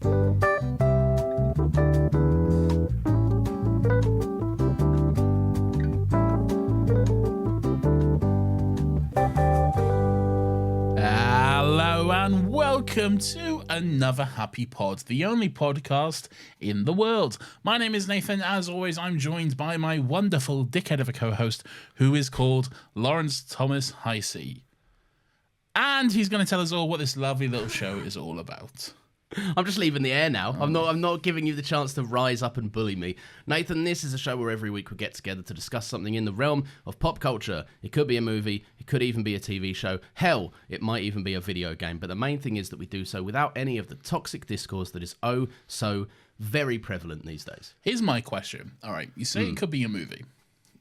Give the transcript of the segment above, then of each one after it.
Hello and welcome to another Happy Pod, the only podcast in the world. My name is Nathan. As always, I'm joined by my wonderful dickhead of a co-host who is called Lawrence Thomas Heisey. And he's going to tell us all what this lovely little show is all about. I'm just leaving the air now. I'm not giving you the chance to rise up and bully me. Nathan, this is a show where every week we get together to discuss something in the realm of pop culture. It could be a movie, it could even be a TV show. Hell, it might even be a video game. But the main thing is that we do so without any of the toxic discourse that is oh so very prevalent these days. Here's my question. All right, you say it could be a movie.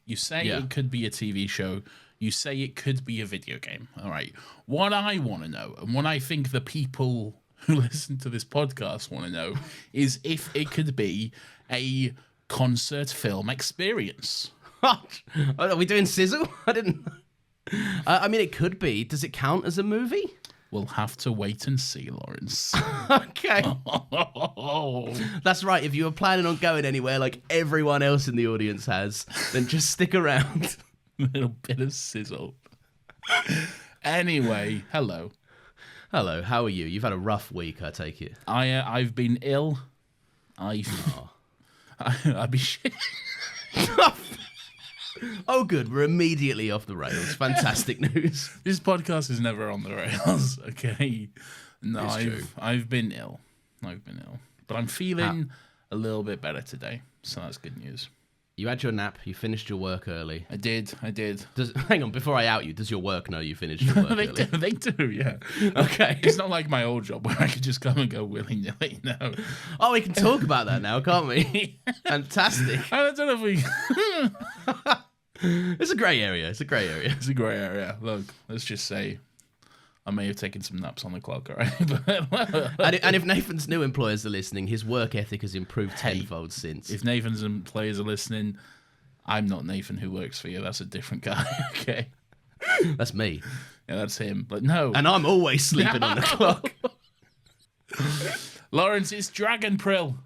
You say it could be a TV show. You say it could be a video game. All right. What I want to know, and what I think the people who listen to this podcast want to know, is if it could be a concert film experience. Are we doing Sizzle? I didn't. I mean, it could be. Does it count as a movie? We'll have to wait and see, Lawrence. Okay. That's right. If you were planning on going anywhere like everyone else in the audience has, then just stick around. A little bit of sizzle. Anyway, hello. Hello, how are you? You've had a rough week, I take it. I've been ill. I'd be shit. Oh, good. We're immediately off the rails. Fantastic news. This podcast is never on the rails, okay? No, I've been ill. But I'm feeling a little bit better today, so that's good news. You had your nap. You finished your work early. I did. Hang on, before I out you, does your work know you finished your work early? They do, yeah. Okay. It's not like my old job where I could just come and go willy-nilly, no. Oh, we can talk about that now, can't we? Fantastic. I don't know if we... It's a grey area. It's a grey area. Look, let's just say I may have taken some naps on the clock, all right? And if Nathan's new employers are listening, his work ethic has improved tenfold since. If Nathan's employers are listening, I'm not Nathan who works for you. That's a different guy, okay? That's me. Yeah, that's him. But no. And I'm always sleeping on the clock. Lawrence, it's Dragon Prill.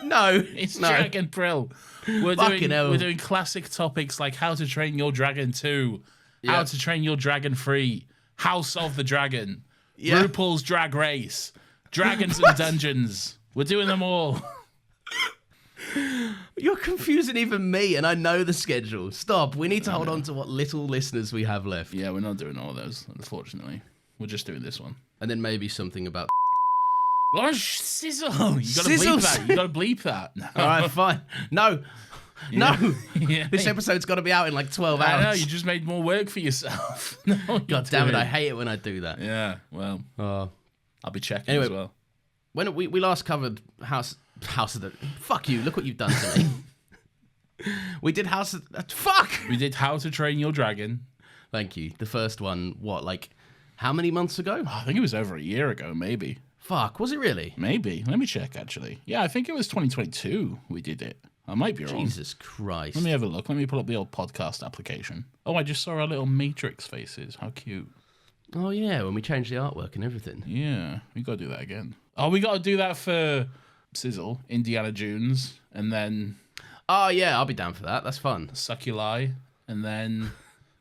No. It's Dragon Prill. We're doing classic topics like How to Train Your Dragon 2, How to Train Your Dragon 3, House of the Dragon, RuPaul's Drag Race, Dragons and Dungeons. We're doing them all. You're confusing even me, and I know the schedule. Stop. We need to hold on to what little listeners we have left. Yeah, we're not doing all those, unfortunately. We're just doing this one. And then maybe something about... Lawrence, sizzle. You gotta bleep that. You gotta bleep that. No. All right, fine. No. Yeah. No. Yeah. This episode's got to be out in like 12 hours. I know, you just made more work for yourself. No, God damn it, I hate it when I do that. Yeah, well, I'll be checking as well. When we last covered House of the... Fuck you, look what you've done to me. We did House of... Fuck! We did How to Train Your Dragon. Thank you. The first one, how many months ago? I think it was over a year ago, maybe. Fuck, was it really? Maybe. Let me check, actually. Yeah, I think it was 2022 we did it. I might be wrong. Jesus Christ. Let me have a look. Let me pull up the old podcast application. Oh, I just saw our little Matrix faces. How cute. Oh, yeah, when we changed the artwork and everything. Yeah, we got to do that again. Oh, we got to do that for Sizzle, Indiana Jones, and then... Oh, yeah, I'll be down for that. That's fun. Succuli, and then...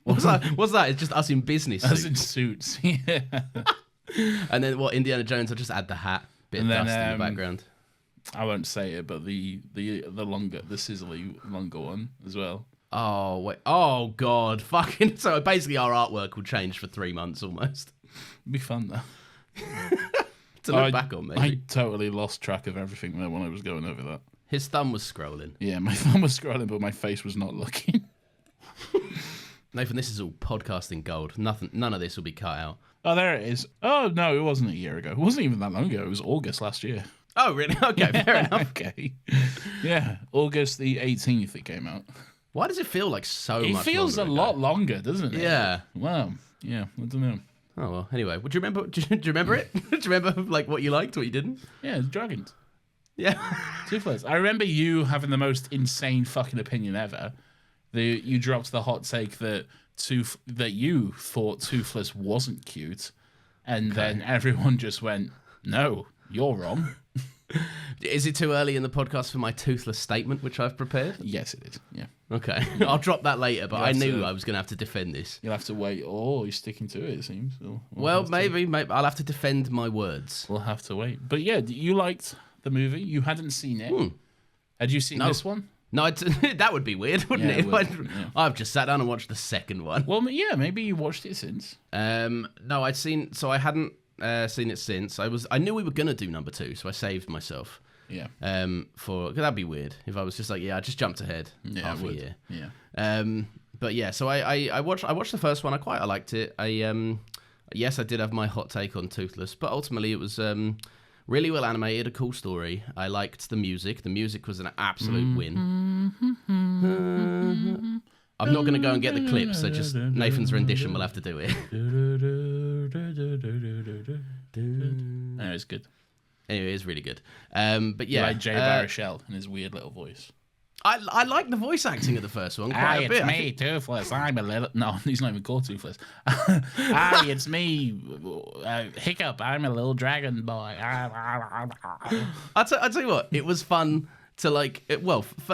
What's that? It's just us in business suits. Us in suits, yeah. And then what, Indiana Jones, I'll just add the hat, bit of dust in the background. I won't say it, but the sizzly longer one as well. Oh wait! Oh god! Fucking. So basically, our artwork will change for 3 months almost. It'd be fun though. To look back on, maybe. I totally lost track of everything there when I was going over that. His thumb was scrolling. Yeah, my thumb was scrolling, but my face was not looking. Nathan, this is all podcasting gold. None of this will be cut out. Oh, there it is. Oh no, it wasn't a year ago. It wasn't even that long ago. It was August last year. Oh, really? Okay, fair enough. Okay. Yeah, August the 18th it came out. Why does it feel like so much longer? It feels a lot longer, doesn't it? Yeah. Wow. Yeah, I don't know. Oh, well, anyway. Do you remember it? Do you remember, like, what you liked, what you didn't? Yeah, it's dragons. Yeah. Toothless. I remember you having the most insane fucking opinion ever. You dropped the hot take that you thought Toothless wasn't cute, and then everyone just went, no, You're wrong. Is it too early in the podcast for my toothless statement, which I've prepared? Yes, it is. Yeah. Okay. I'll drop that later, but I knew I was going to have to defend this. You'll have to wait. Oh, you're sticking to it, it seems. Well, maybe I'll have to defend my words. We'll have to wait. But yeah, you liked the movie. You hadn't seen it. Had you seen this one? No, that would be weird, wouldn't it? I've just sat down and watched the second one. Well, yeah, maybe you watched it since. No, I hadn't seen it since. I knew we were gonna do number 2, so I saved myself. Yeah. Cause that'd be weird if I was just like, I just jumped ahead half a year. Yeah. But yeah, so I watched the first one. I liked it. Yes, I did have my hot take on Toothless, but ultimately it was really well animated, a cool story. I liked the music. The music was an absolute win. I'm not going to go and get the clips, so just Nathan's rendition will have to do it. No, it's good. Anyway, it's really good. But yeah. Like Jay Baruchel and his weird little voice. I like the voice acting of the first one quite a bit. It's me, Toothless. I'm a little... No, he's not even called Toothless. Hi, it's me, Hiccup. I'm a little dragon boy. I'll tell you what, it was fun to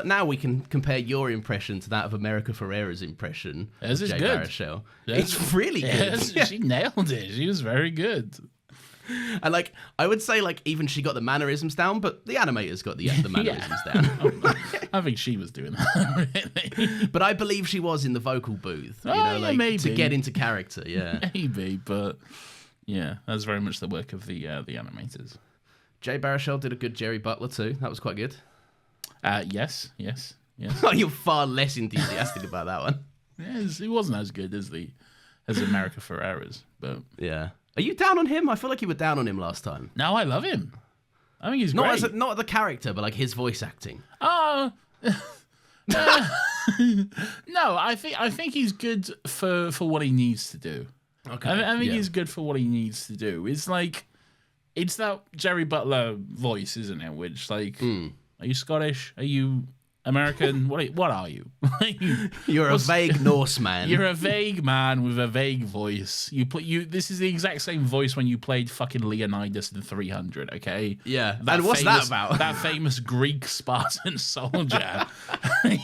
now we can compare your impression to that of America Ferrera's impression of Jay Baruchel. It's really good. Yes, she nailed it. She was very good. And I would say even she got the mannerisms down, but the animators got the mannerisms down. I think she was doing that, really. But I believe she was in the vocal booth, maybe. to get into character, yeah. Maybe, but yeah, that's very much the work of the animators. Jay Baruchel did a good Jerry Butler too. That was quite good. Yes. Oh, you're far less enthusiastic about that one. Yes, it wasn't as good as America Ferrera's, but yeah. Are you down on him? I feel like you were down on him last time. No, I love him. I think he's great. Not the character, but his voice acting. Oh, no, I think he's good for what he needs to do. Okay, I think he's good for what he needs to do. It's that Jerry Butler voice, isn't it? Which are you Scottish? Are you American? What are you? You're a vague Norseman. You're a vague man with a vague voice. This is the exact same voice when you played fucking Leonidas in 300, okay? Yeah. And what's that about? That famous Greek Spartan soldier.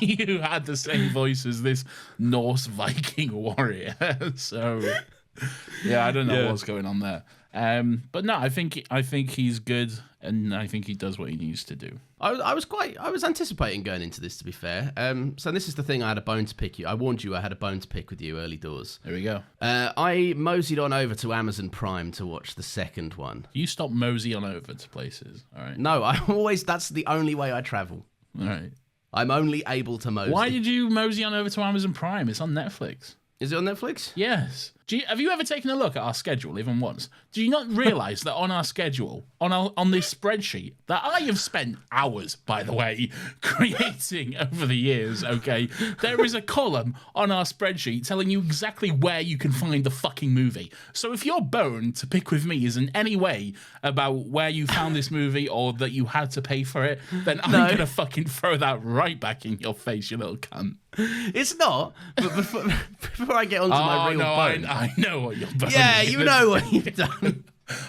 You had the same voice as this Norse Viking warrior. So yeah, I don't know what's going on there. But no, I think he's good, and I think he does what he needs to do. I was anticipating going into this, to be fair. So this is the thing I had a bone to pick you. I warned you I had a bone to pick with you early doors. There we go. I moseyed on over to Amazon Prime to watch the second one. You stop mosey on over to places, all right? No, that's the only way I travel. All right. I'm only able to mosey. Why did you mosey on over to Amazon Prime? It's on Netflix. Is it on Netflix? Yes. Have you ever taken a look at our schedule, even once? Do you not realise that on our schedule, on this spreadsheet, that I have spent hours, by the way, creating over the years, okay? There is a column on our spreadsheet telling you exactly where you can find the fucking movie. So if your bone to pick with me is in any way about where you found this movie or that you had to pay for it, then I'm going to fucking throw that right back in your face, you little cunt. It's not, but before I get onto my real bone... I know what you're doing. Yeah, you know what you've done.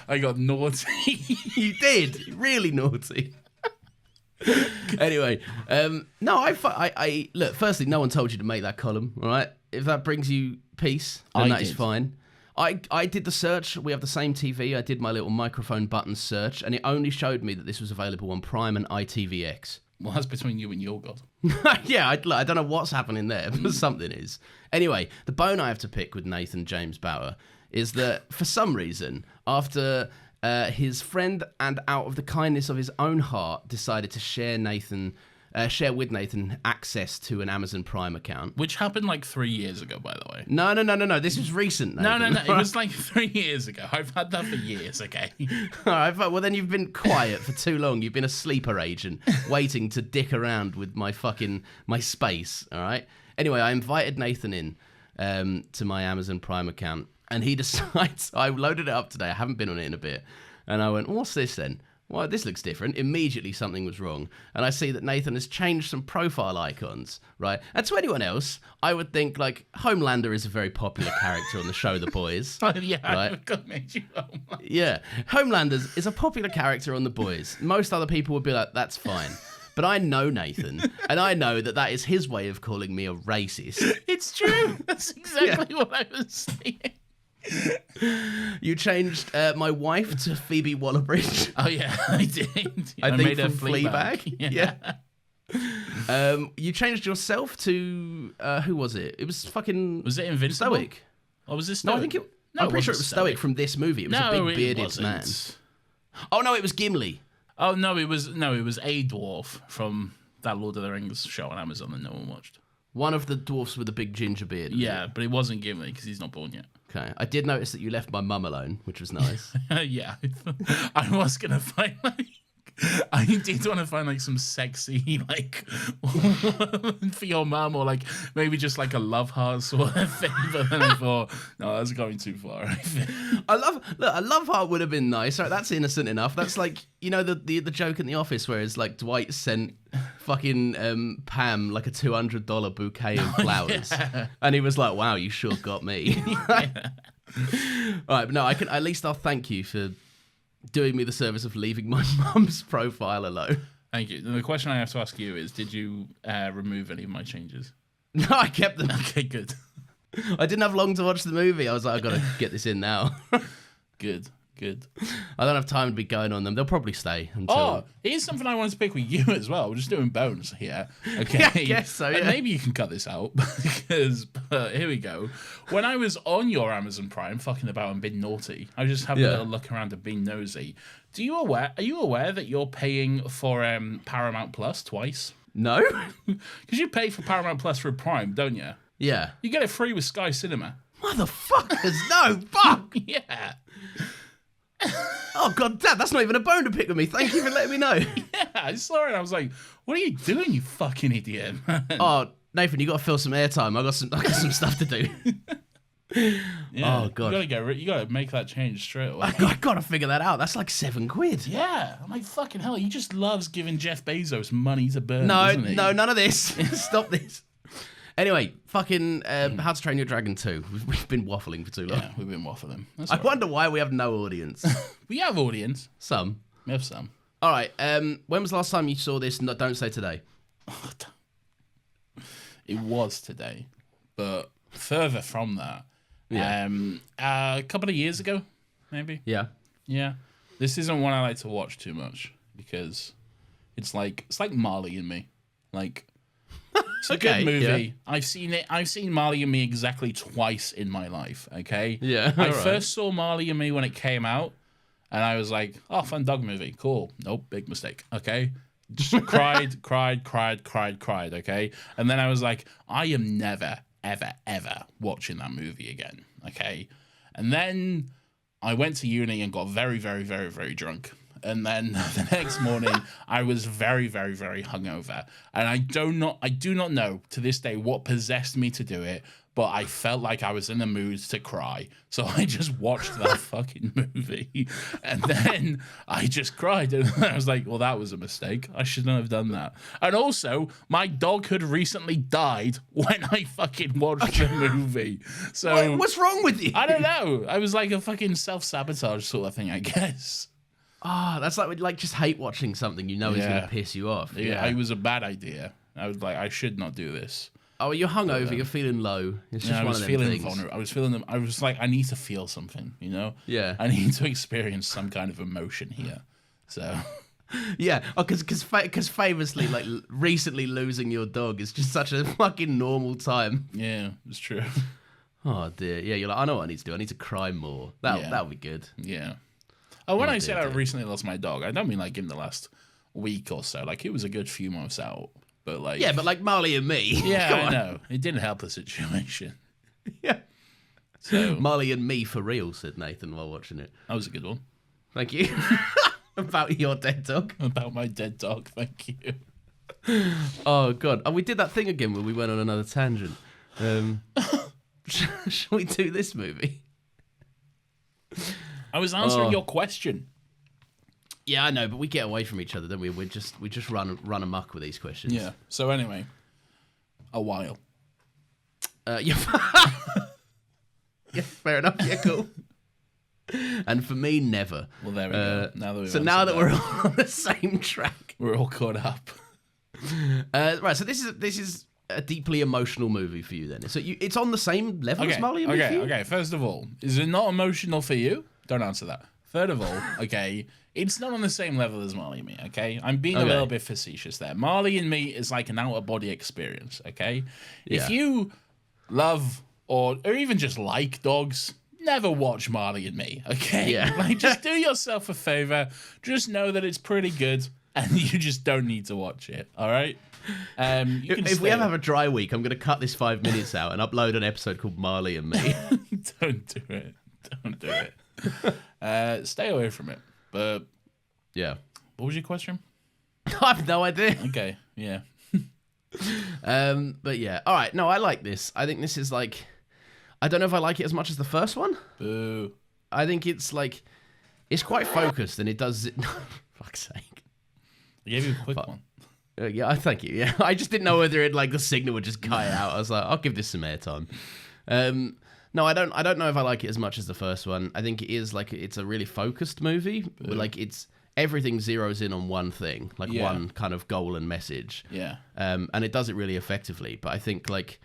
I got naughty. You did. Really naughty. Anyway, no, I look, firstly, no one told you to make that column, all right? If that brings you peace, then that is fine. I did the search. We have the same TV. I did my little microphone button search, and it only showed me that this was available on Prime and ITVX. Well, that's between you and your God. Yeah, I don't know what's happening there, but something is. Anyway, the bone I have to pick with Nathan James Bauer is that, for some reason, after his friend and out of the kindness of his own heart decided to share with Nathan access to an Amazon Prime account. Which happened 3 years ago, by the way. No. This was recent, Nathan. No. It was 3 years ago. I've had that for years, okay? All right, well, then you've been quiet for too long. You've been a sleeper agent waiting to dick around with my space, all right? Anyway, I invited Nathan in to my Amazon Prime account, and he decides, I loaded it up today. I haven't been on it in a bit. And I went, what's this then? well, this looks different. Immediately something was wrong. And I see that Nathan has changed some profile icons, right? And to anyone else, I would think, like, Homelander is a very popular character on the show The Boys. Oh, yeah, Right. I forgot made you Homelander. Yeah. Homelander is a popular character on The Boys. Most other people would be like, that's fine. But I know Nathan, and I know that that is his way of calling me a racist. It's true. That's exactly what I was saying. You changed my wife to Phoebe Waller-Bridge. Oh, yeah, I did. I think made her from Fleabag. Yeah. You changed yourself to who was it? It was fucking Was it Invincible? Stoic. Or was this No, Stoic? I think it. No, I'm pretty sure it wasn't was Stoic from this movie. It was a big bearded wasn't. man. Oh no, it was Gimli. Oh no, it was a dwarf from that Lord of the Rings show on Amazon that no one watched. One of the dwarfs with a big ginger beard. Yeah, but it wasn't Gimli because he's not born yet. Okay. I did notice that you left my mum alone, which was nice. Yeah, I was gonna find like. I did want to find like some sexy like for your mum, or like maybe just like a love heart sort of thing. But then I thought, no, that's going too far. I think. A love heart would have been nice. Right? That's innocent enough. That's like, you know, the joke in The Office where it's like Dwight sent fucking Pam like a $200 bouquet of flowers, and he was like, "Wow, you sure got me." All right, but no, at least I'll thank you for doing me the service of leaving my mum's profile alone. Thank you. And the question I have to ask you is, did you remove any of my changes? No, I kept them. Okay, good. I didn't have long to watch the movie. I was like, I've got to get this in now. Good. I don't have time to be going on them. They'll probably stay until... Oh, here's something I wanted to pick with you as well. We're just doing bones here. Okay. Yeah, I guess so, And yeah. maybe you can cut this out because here we go. When I was on your Amazon Prime fucking about and being naughty, I was just having a little look around and being nosy. Are you aware that you're paying for Paramount Plus twice? No? Because you pay for Paramount Plus for Prime, don't you? Yeah. You get it free with Sky Cinema. Motherfuckers, no, fuck! Yeah. Oh, god damn, that's not even a bone to pick with me. Thank you for letting me know. Yeah, I saw it and I was like, what are you doing, you fucking idiot? Oh, Nathan, you got to fill some airtime. I got some stuff to do. Yeah, Oh, God. You gotta make that change straight away. I got to figure that out. That's like £7. Yeah, I'm like, fucking hell, he just loves giving Jeff Bezos money to burn, No, doesn't he? no, none of this. Stop this. Anyway, fucking How to Train Your Dragon 2. We've been waffling for too long. Yeah, we've been waffling. That's I all right. wonder why we have no audience. We have audience. Some. We have some. All right. When was the last time you saw this? No, don't say today. It was today, but further from that, a couple of years ago, maybe. Yeah. Yeah, this isn't one I like to watch too much because it's like Marley and Me. Like, it's a Okay, good movie. yeah. I've seen Marley and Me exactly twice in my life. Okay. Yeah, I alright. first saw Marley and Me when it came out, and I was like, "Oh, fun dog movie, cool." Nope, big mistake. Okay. Just cried. Okay. And then I was like, I am never, ever, ever watching that movie again. Okay. And then I went to uni and got very, very, very, very drunk. And then the next morning, I was very, very, very hungover. And I do not know to this day what possessed me to do it, but I felt like I was in the mood to cry. So I just watched that fucking movie. And then I just cried. And I was like, well, that was a mistake. I shouldn't have done that. And also, my dog had recently died when I fucking watched the movie. So What's wrong with you? I don't know. I was like a fucking self-sabotage sort of thing, I guess. That's like just hate watching something you know is going Yeah. to piss you off. Yeah, it was a bad idea. I was like, I should not do this. Oh, you're hungover. You're feeling low. It's just I one was of them feeling things. vulnerable. I was feeling them. I was like, I need to feel something, you know? Yeah. I need to experience some kind of emotion here. So, Yeah. Oh, because famously, like recently losing your dog is just such a fucking normal time. yeah, it's true. Oh dear. Yeah. You're like, I know what I need to do. I need to cry more. That'll be good. Yeah. Oh, when I dear, said I dear. recently lost my dog, I don't mean like in the last week or so. Like, it was a good few months out. But like, Yeah, but like Marley and Me. yeah, Come I on. know. It didn't help the situation. Yeah. So, Marley and Me for real, said Nathan while watching it. that was a good one. Thank you. About your dead dog. About my dead dog. Thank you. Oh god. Oh, we did that thing again where we went on another tangent. Shall we do this movie? I was answering your question. Yeah, I know, but we get away from each other, don't we? We just run amok with these questions. Yeah. So anyway, a while. Yeah. Yeah, fair enough. Yeah, cool. And for me, never. Well, there we go. Now that we're all on the same track, we're all caught up. Right. So this is a deeply emotional movie for you, then. So it's on the same level as Marley and Me for you? Okay. First of all, is it not emotional for you? Don't answer that. Third of all, okay, it's not on the same level as Marley and Me. Okay, I'm being a little bit facetious there. Marley and Me is like an out of body experience. Okay, if you love or even just like dogs, never watch Marley and Me, okay? Yeah. Like, just do yourself a favor. Just know that it's pretty good, and you just don't need to watch it, all right? If we ever have a dry week, I'm going to cut this 5 minutes out and upload an episode called Marley and Me. Don't do it. Don't do it. Stay away from it. But, yeah. What was your question? I have no idea. Okay, yeah. But yeah, all right. No, I like this. I think this is like... I don't know if I like it as much as the first one. Boo. I think it's like... It's quite focused and it does... Fuck's sake. I gave you a quick one. Yeah, thank you. Yeah, I just didn't know whether the signal would just cut out. I was like, I'll give this some airtime. No, I don't know if I like it as much as the first one. I think it is like it's a really focused movie. But like it's everything zeroes in on one thing, like one kind of goal and message. Yeah. And it does it really effectively. But I think like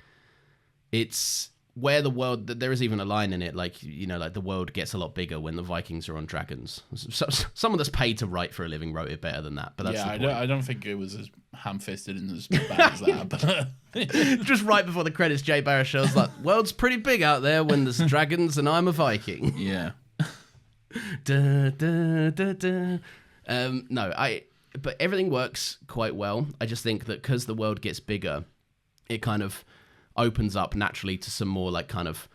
it's where the world, there is even a line in it, like, you know, like the world gets a lot bigger when the Vikings are on dragons. So, someone that's paid to write for a living wrote it better than that. But that's I don't think it was as ham-fisted and as bad as that. But just right before the credits, Jay Baruchel's like, "World's pretty big out there when there's dragons and I'm a Viking." Yeah. Da, da, da, da. But everything works quite well. I just think that because the world gets bigger, it kind of opens up naturally to some more like kind of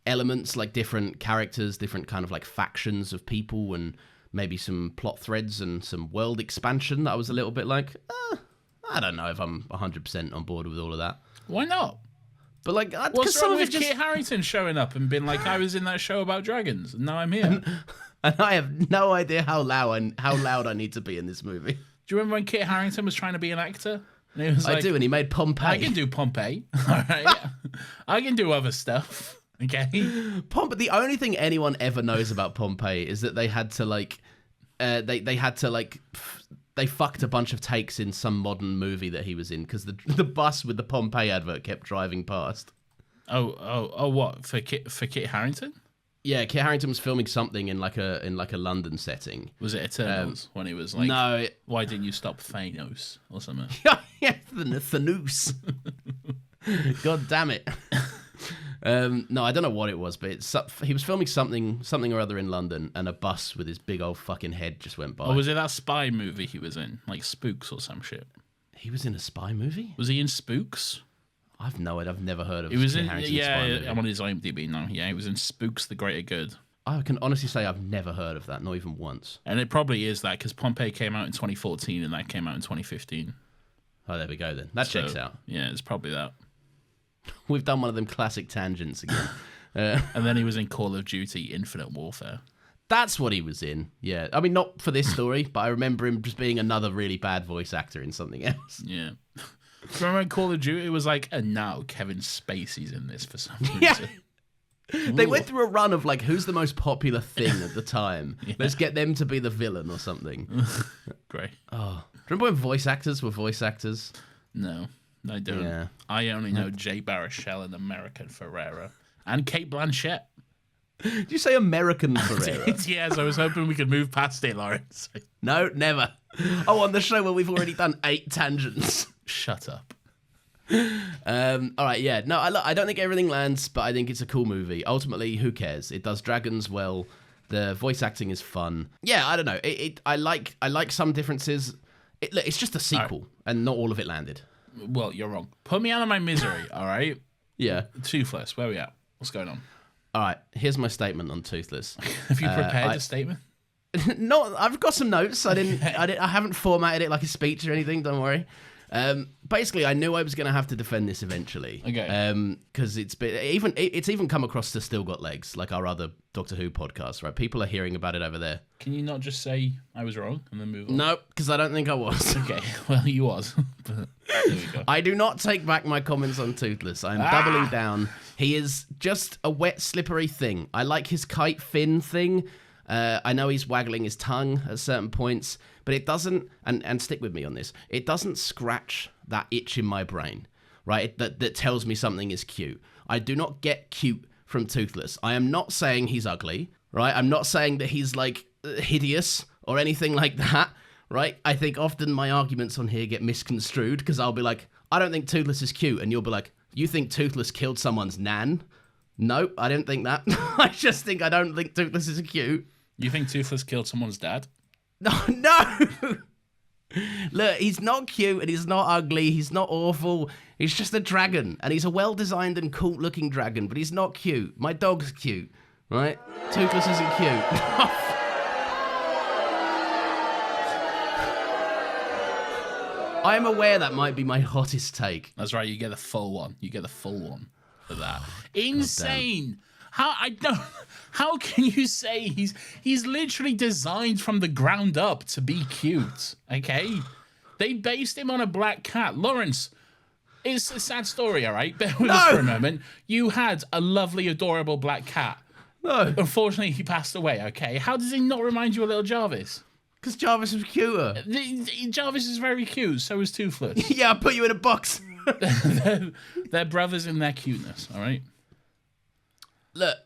elements, like different characters, different kind of like factions of people, and maybe some plot threads and some world expansion that I was a little bit like, I don't know if I'm 100% on board with all of that. Why not? But like, what's wrong with Kit Harington showing up and being like, I was in that show about dragons, and now I'm here. And I have no idea how loud I need to be in this movie. Do you remember when Kit Harington was trying to be an actor? And he was like, I do, and he made Pompeii. I can do Pompeii. All right. I can do other stuff. Okay. The only thing anyone ever knows about Pompeii is that they had to like, they fucked a bunch of takes in some modern movie that he was in because the bus with the Pompeii advert kept driving past. Oh, what for Kit Harington? Yeah, Kit Harington was filming something in like a London setting. Was it Eternals when he was like, no, why didn't you stop Thanos or something? Yeah, Thanos. God damn it. No, I don't know what it was, but he was filming something or other in London, and a bus with his big old fucking head just went by. Oh, was it that spy movie he was in, like Spooks or some shit? He was in a spy movie? Was he in Spooks? I've no idea. I've never heard of. He was in, I'm on his IMDb now. Yeah, he was in Spooks: The Greater Good. I can honestly say I've never heard of that, not even once. And it probably is that because Pompeii came out in 2014 and that came out in 2015. Oh, there we go then. That checks out. Yeah, it's probably that. We've done one of them classic tangents again. And then he was in Call of Duty: Infinite Warfare. That's what he was in. Yeah, I mean, not for this story, but I remember him just being another really bad voice actor in something else. Yeah. Remember when Call of Duty? It was like, and now Kevin Spacey's in this for some reason. Yeah. They went through a run of like, who's the most popular thing at the time? Yeah. Let's get them to be the villain or something. Great. Oh, remember when voice actors were voice actors? No, I don't. Yeah. I only know Jay Baruchel and American Ferrera and Cate Blanchett. Did you say American Ferrera? Yes, I was hoping we could move past it, Lawrence. No, never. Oh, on the show where we've already done 8 tangents. Shut up. All right, yeah. No, I don't think everything lands, but I think it's a cool movie. Ultimately, who cares? It does dragons well. The voice acting is fun. Yeah, I don't know. I like some differences. It's just a sequel, and not all of it landed. Well, you're wrong. Put me out of my misery, all right? Yeah. Toothless, where are we at? What's going on? All right, here's my statement on Toothless. Have you prepared a statement? No, I've got some notes. I haven't formatted it like a speech or anything. Don't worry. Basically, I knew I was going to have to defend this eventually. Okay. Because it's even come across to Still Got Legs, like our other Doctor Who podcast, right? People are hearing about it over there. Can you not just say I was wrong and then move on? No, because I don't think I was. Okay, well, you was. But there we go. I do not take back my comments on Toothless. I am doubling down. He is just a wet, slippery thing. I like his kite fin thing. I know he's waggling his tongue at certain points, but it doesn't, and stick with me on this, it doesn't scratch that itch in my brain, right? That tells me something is cute. I do not get cute from Toothless. I am not saying he's ugly, right? I'm not saying that he's like hideous or anything like that, right? I think often my arguments on here get misconstrued because I'll be like, I don't think Toothless is cute, and you'll be like, you think Toothless killed someone's nan? No, I don't think that. I just think I don't think Toothless is cute. You think Toothless killed someone's dad? No. Look, he's not cute and he's not ugly. He's not awful. He's just a dragon, and he's a well-designed and cool-looking dragon, but he's not cute. My dog's cute, right? Toothless isn't cute. I am aware that might be my hottest take. That's right. You get the full one. You get the full one for that. Insane. How can you say he's literally designed from the ground up to be cute? Okay, they based him on a black cat. Lawrence, it's a sad story. All right, bear with us for a moment. You had a lovely, adorable black cat. No, Unfortunately, he passed away. Okay, how does he not remind you of little Jarvis? because Jarvis was cuter. Jarvis is very cute. So is Toothless. Yeah, I'll put you in a box. They're brothers in their cuteness. All right. Look,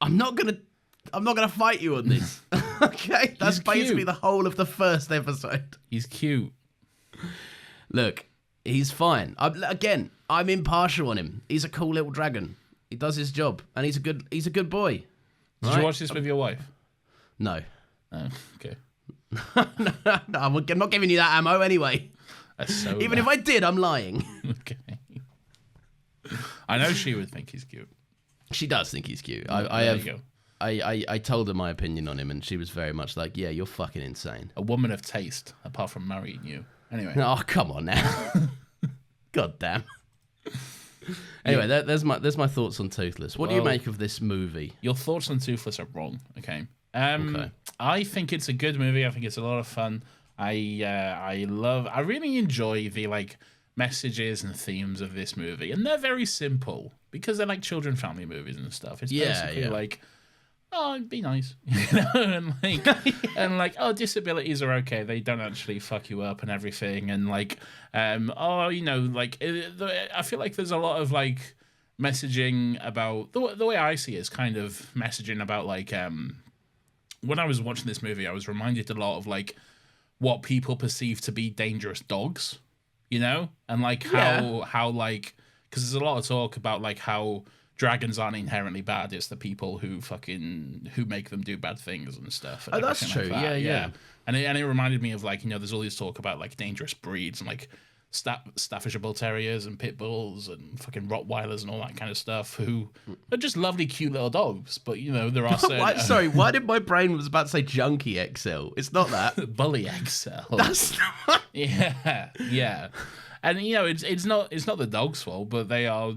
I'm not gonna fight you on this. Okay, that's basically the whole of the first episode. He's cute. Look, he's fine. I'm impartial on him. He's a cool little dragon. He does his job, and he's a good boy. Did you watch this with your wife? No. Oh, okay. No, I'm not giving you that ammo anyway. That's so Even if I did, I'm lying. Okay. I know she would think he's cute. She does think he's cute. There you go. I told her my opinion on him, and she was very much like, yeah, you're fucking insane. A woman of taste, apart from marrying you. Anyway. Oh, come on now. God damn. Anyway, there's my thoughts on Toothless. What do you make of this movie? Your thoughts on Toothless are wrong. Okay. Okay. I think it's a good movie. I think it's a lot of fun. I really enjoy the like messages and themes of this movie, and they're very simple because they're like children family movies and stuff. It's basically like, oh, be nice, you know, and like, oh, disabilities are okay. They don't actually fuck you up and everything, and like, oh, you know, like, I feel like there's a lot of like messaging about the way I see it is kind of messaging about like, when I was watching this movie, I was reminded a lot of like what people perceive to be dangerous dogs, you know, and like how like, because there's a lot of talk about like how dragons aren't inherently bad. It's the people who make them do bad things and stuff. And that's true. Like that. Yeah. And it reminded me of like, you know, there's all this talk about like dangerous breeds and like Staffordshire Bull Terriers and Pit Bulls and fucking Rottweilers and all that kind of stuff who are just lovely, cute little dogs. But, you know, there are certain... Sorry, why did my brain was about to say Junkie XL? It's not that. Bully XL. That's not... Yeah. And, you know, it's not the dog's fault, but they are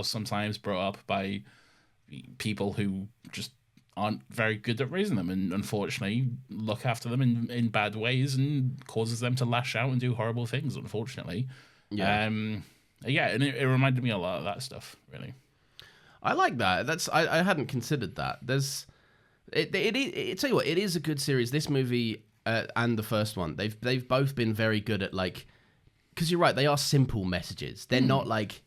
sometimes brought up by people who just aren't very good at raising them and unfortunately look after them in bad ways and causes them to lash out and do horrible things, unfortunately. And it reminded me a lot of that stuff, really. I like that. I hadn't considered that. Tell you what, it is a good series. This movie and the first one, they've both been very good at like, because you're right, they are simple messages. They're not like,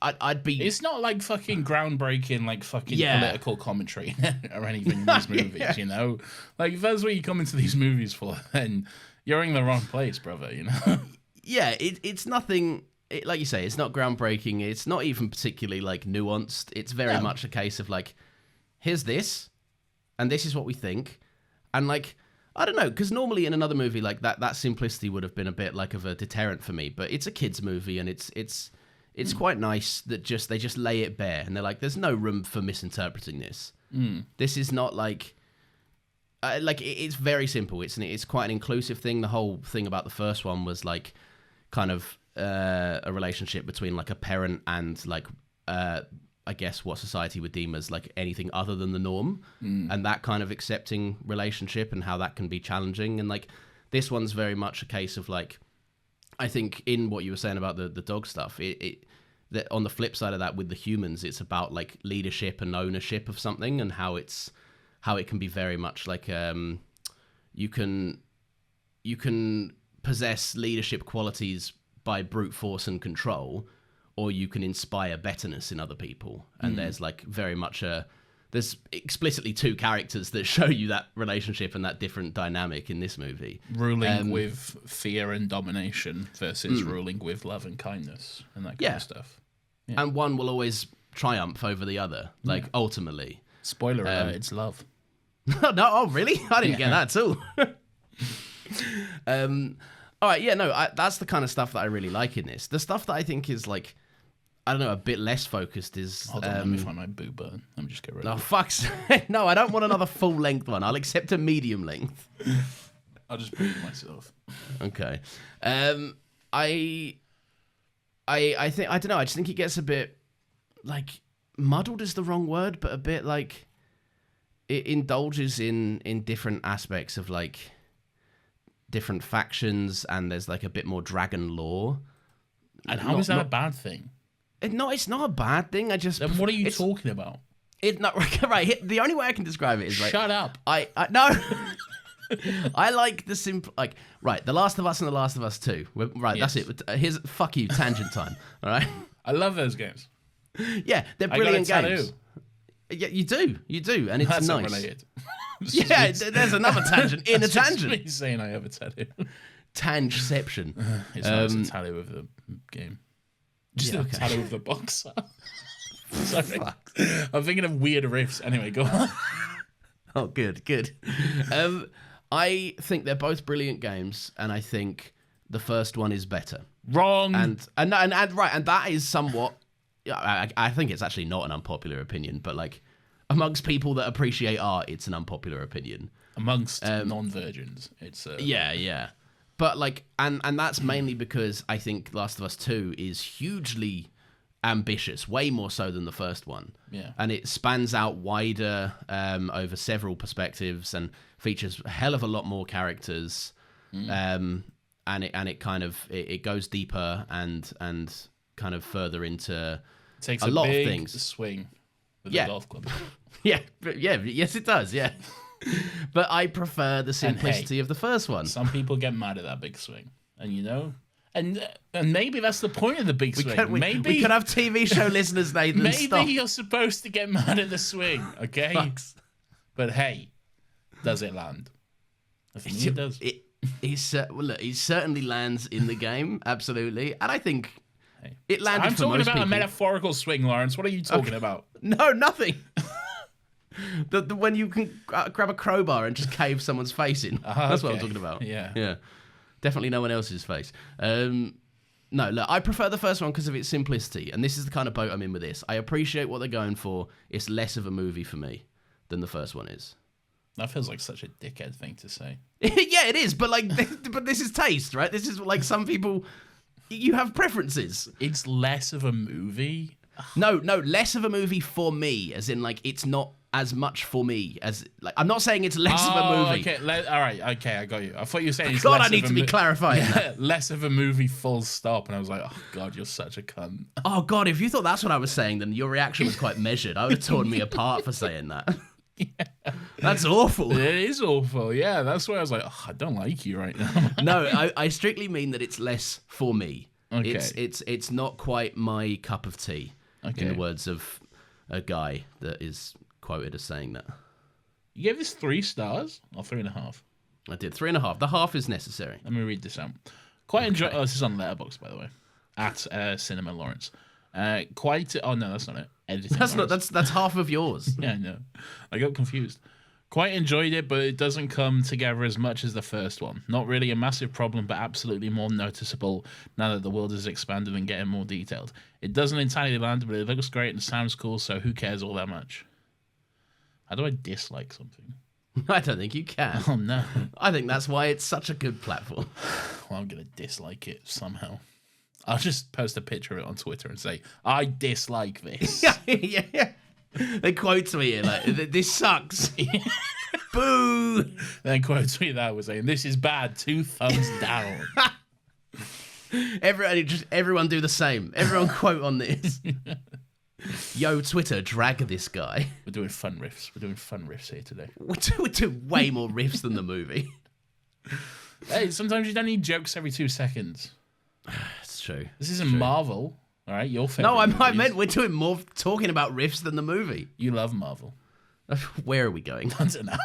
I'd be... It's not like fucking groundbreaking, like fucking political commentary or anything in these movies, you know? Like, if that's what you come into these movies for, then you're in the wrong place, brother, you know? Yeah, it's nothing... like you say, it's not groundbreaking. It's not even particularly, like, nuanced. It's very much a case of, like, here's this, and this is what we think. And, like, I don't know, because normally in another movie like that simplicity would have been a bit, like, of a deterrent for me. But it's a kid's movie, and it's quite nice that they just lay it bare. And they're like, there's no room for misinterpreting this. This is not, like... it's very simple. It's quite an inclusive thing. The whole thing about the first one was, like... kind of a relationship between like a parent and like I guess what society would deem as like anything other than the norm, and that kind of accepting relationship and how that can be challenging. And like this one's very much a case of like, I think in what you were saying about the dog stuff, that on the flip side of that with the humans, it's about like leadership and ownership of something, and how it can be very much like you can possess leadership qualities by brute force and control, or you can inspire betterness in other people. And there's like very much there's explicitly two characters that show you that relationship and that different dynamic in this movie. Ruling with fear and domination versus ruling with love and kindness and that kind of stuff. Yeah. And one will always triumph over the other, like ultimately. Spoiler alert, it's love. No, oh really? I didn't get that too. All right, yeah, no, that's the kind of stuff that I really like in this. The stuff that I think is like, I don't know, a bit less focused is... Hold on, let me find my boo button. Let me just get rid of it. Oh, fuck's sake. No, I don't want another full-length one. I'll accept a medium length. I'll just boo myself. Okay. I think, I don't know, I just think it gets a bit, like, muddled is the wrong word, but a bit, like, it indulges in different aspects of, like, different factions, and there's, like, a bit more dragon lore. And how is that a bad thing? No, it's not a bad thing. I just... Then what are you talking about? It's not right. The only way I can describe it is like... Shut up. I no. I like the simple... Like, right, The Last of Us and The Last of Us 2. Right, Yes. that's it. Here's... Fuck you, tangent time. All right? I love those games. Yeah, they're I got a brilliant tattoo. games. Yeah, you do, and it's That's nice. not related. Yeah, there's another tangent in a tangent. Me saying I have a tattoo. Tangeception. It's not a tattoo of the game. Just Yeah, a okay. tattoo of the boxer. Sorry. I'm thinking of weird riffs. Anyway, go on. Oh, good. I think they're both brilliant games, and I think the first one is better. Wrong. And right, and that is somewhat. I think it's actually not an unpopular opinion, but like amongst people that appreciate art, it's an unpopular opinion. Amongst non-virgins, it's Yeah. But like, and that's mainly because I think Last of Us 2 is hugely ambitious, way more so than the first one. Yeah. And it spans out wider over several perspectives and features a hell of a lot more characters. And it kind of it goes deeper and kind of further into takes a lot big of things. Swing with Yeah. the golf club. Yes, it does. Yeah. But I prefer the simplicity of the first one. Some people get mad at that big swing, and and maybe that's the point of the big swing. Maybe we could have TV show listeners, Nathan. maybe Stop. you're supposed to get mad at the swing, okay? Fucks. But hey, does it land? I think it does. He certainly lands in the game, absolutely, and I think it landed. I'm for talking most about a people. metaphorical swing, Lawrence. What are you talking about? No, nothing. When you can grab a crowbar and just cave someone's face in. That's what I'm talking about. Yeah. Definitely no one else's face. No, look, I prefer the first one because of its simplicity, and this is the kind of boat I'm in with this. I appreciate what they're going for. It's less of a movie for me than the first one is. That feels like such a dickhead thing to say. Yeah, it is, but like, but this is taste, right? This is like some people. You have preferences. It's less of a movie. No, less of a movie for me, as in like it's not as much for me as like I'm not saying it's less of a movie. Okay, all right, okay, I got you. I thought you were saying it's God, less I need of to a be clarifying Yeah, that. less of a movie, full stop. And I was like, oh God, you're such a cunt. Oh God, if you thought that's what I was saying, then your reaction was quite measured. I would have torn me apart for saying that. Yeah. That's awful. It is awful. Yeah, that's why I was like, oh, I don't like you right now. No, I strictly mean that it's less for me. Okay. It's not quite my cup of tea. Okay. In the words of a guy that is quoted as saying that. You gave this 3 stars or 3.5? I did 3.5. The half is necessary. Let me read this out. Quite enjoy. Oh, this is on Letterboxd, by the way. At Cinema Lawrence. Oh no, that's not it. Editing That's not. Lawrence. That's half of yours. Yeah, I know. I got confused. Quite enjoyed it, but it doesn't come together as much as the first one. Not really a massive problem, but absolutely more noticeable now that the world is expanded and getting more detailed. It doesn't entirely land, but it looks great and sounds cool, so who cares all that much? How do I dislike something? I don't think you can. Oh no. I think that's why it's such a good platform. Well, I'm gonna dislike it somehow. I'll just post a picture of it on Twitter and say, I dislike this. Yeah. They quote tweet it like, this sucks. Boo! Then quote tweet that was saying, this is bad, 2 thumbs down. Everyone do the same. Everyone quote on this. Yo, Twitter, drag this guy. We're doing fun riffs. We're doing fun riffs here today. We're doing way more riffs than the movie. Hey, sometimes you don't need jokes every 2 seconds. That's true. This isn't Marvel, all right? Your favorite No, I movies. meant we're doing more talking about riffs than the movie. You love Marvel. Where are we going? I don't know.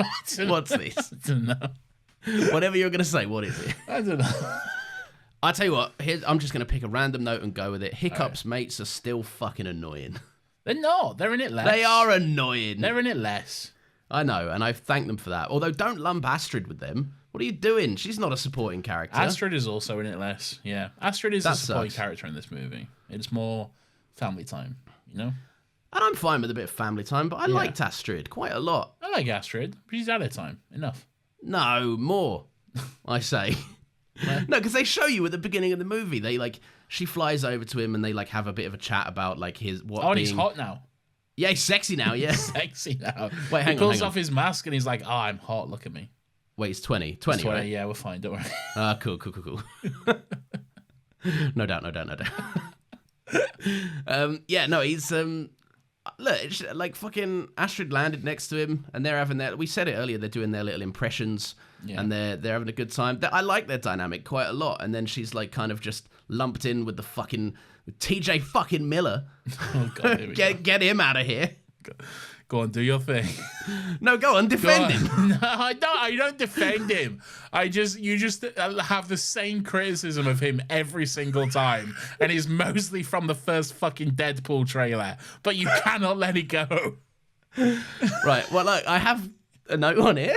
What's this? I don't know. Whatever you're going to say, what is it? I don't know. I tell you what, I'm just going to pick a random note and go with it. Hiccup's mates are still fucking annoying. They're not. They're in it less. They are annoying. They're in it less. I know, and I thank them for that. Although, don't lump Astrid with them. What are you doing? She's not a supporting character. Astrid is also in it less. Yeah. Astrid is That a supporting sucks. character in this movie. It's more family time, you know? And I'm fine with a bit of family time, but I liked Astrid quite a lot. I like Astrid, but she's out of time. Enough. No, more, I say. No, because they show you at the beginning of the movie. She flies over to him and they have a bit of a chat about And he's hot now. Yeah, he's sexy now. Yeah. Sexy now. Wait, hang he pulls on. off his mask and he's like, "Oh, I'm hot. Look at me." Wait, he's 20. 20, right? Yeah, we're fine. Don't worry. Cool. No doubt. Yeah, no, he's look, it's fucking Astrid landed next to him, and they're having we said it earlier, they're doing their little impressions, and they're having a good time. I like their dynamic quite a lot, and then she's kind of just lumped in with the fucking TJ fucking Miller. Oh god, here we go. Get him out of here. Go on, do your thing. No, go on, defend him. No, I don't defend him. You just have the same criticism of him every single time, and he's mostly from the first fucking Deadpool trailer. But you cannot let it go. Right. Well, look, I have a note on it.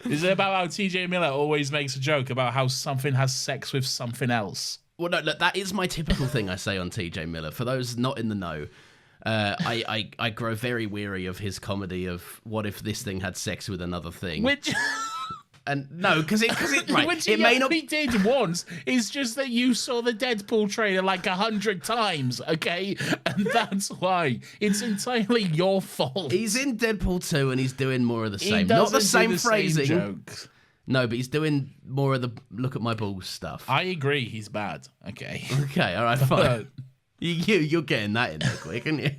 Is it about how TJ Miller always makes a joke about how something has sex with something else? Well, no, look, that is my typical thing I say on TJ Miller. For those not in the know, I grow very weary of his comedy of what if this thing had sex with another thing. Which, and no, because it right, which it he may not. only did once. It's just that you saw the Deadpool trailer 100 times, okay? And that's why. It's entirely your fault. He's in Deadpool 2 and he's doing more of the He same. Not the doesn't do same phrasing. jokes. No, but he's doing more of the look at my balls stuff. I agree, he's bad. Okay. Okay, all right, fine. You're getting that in there quick, aren't you?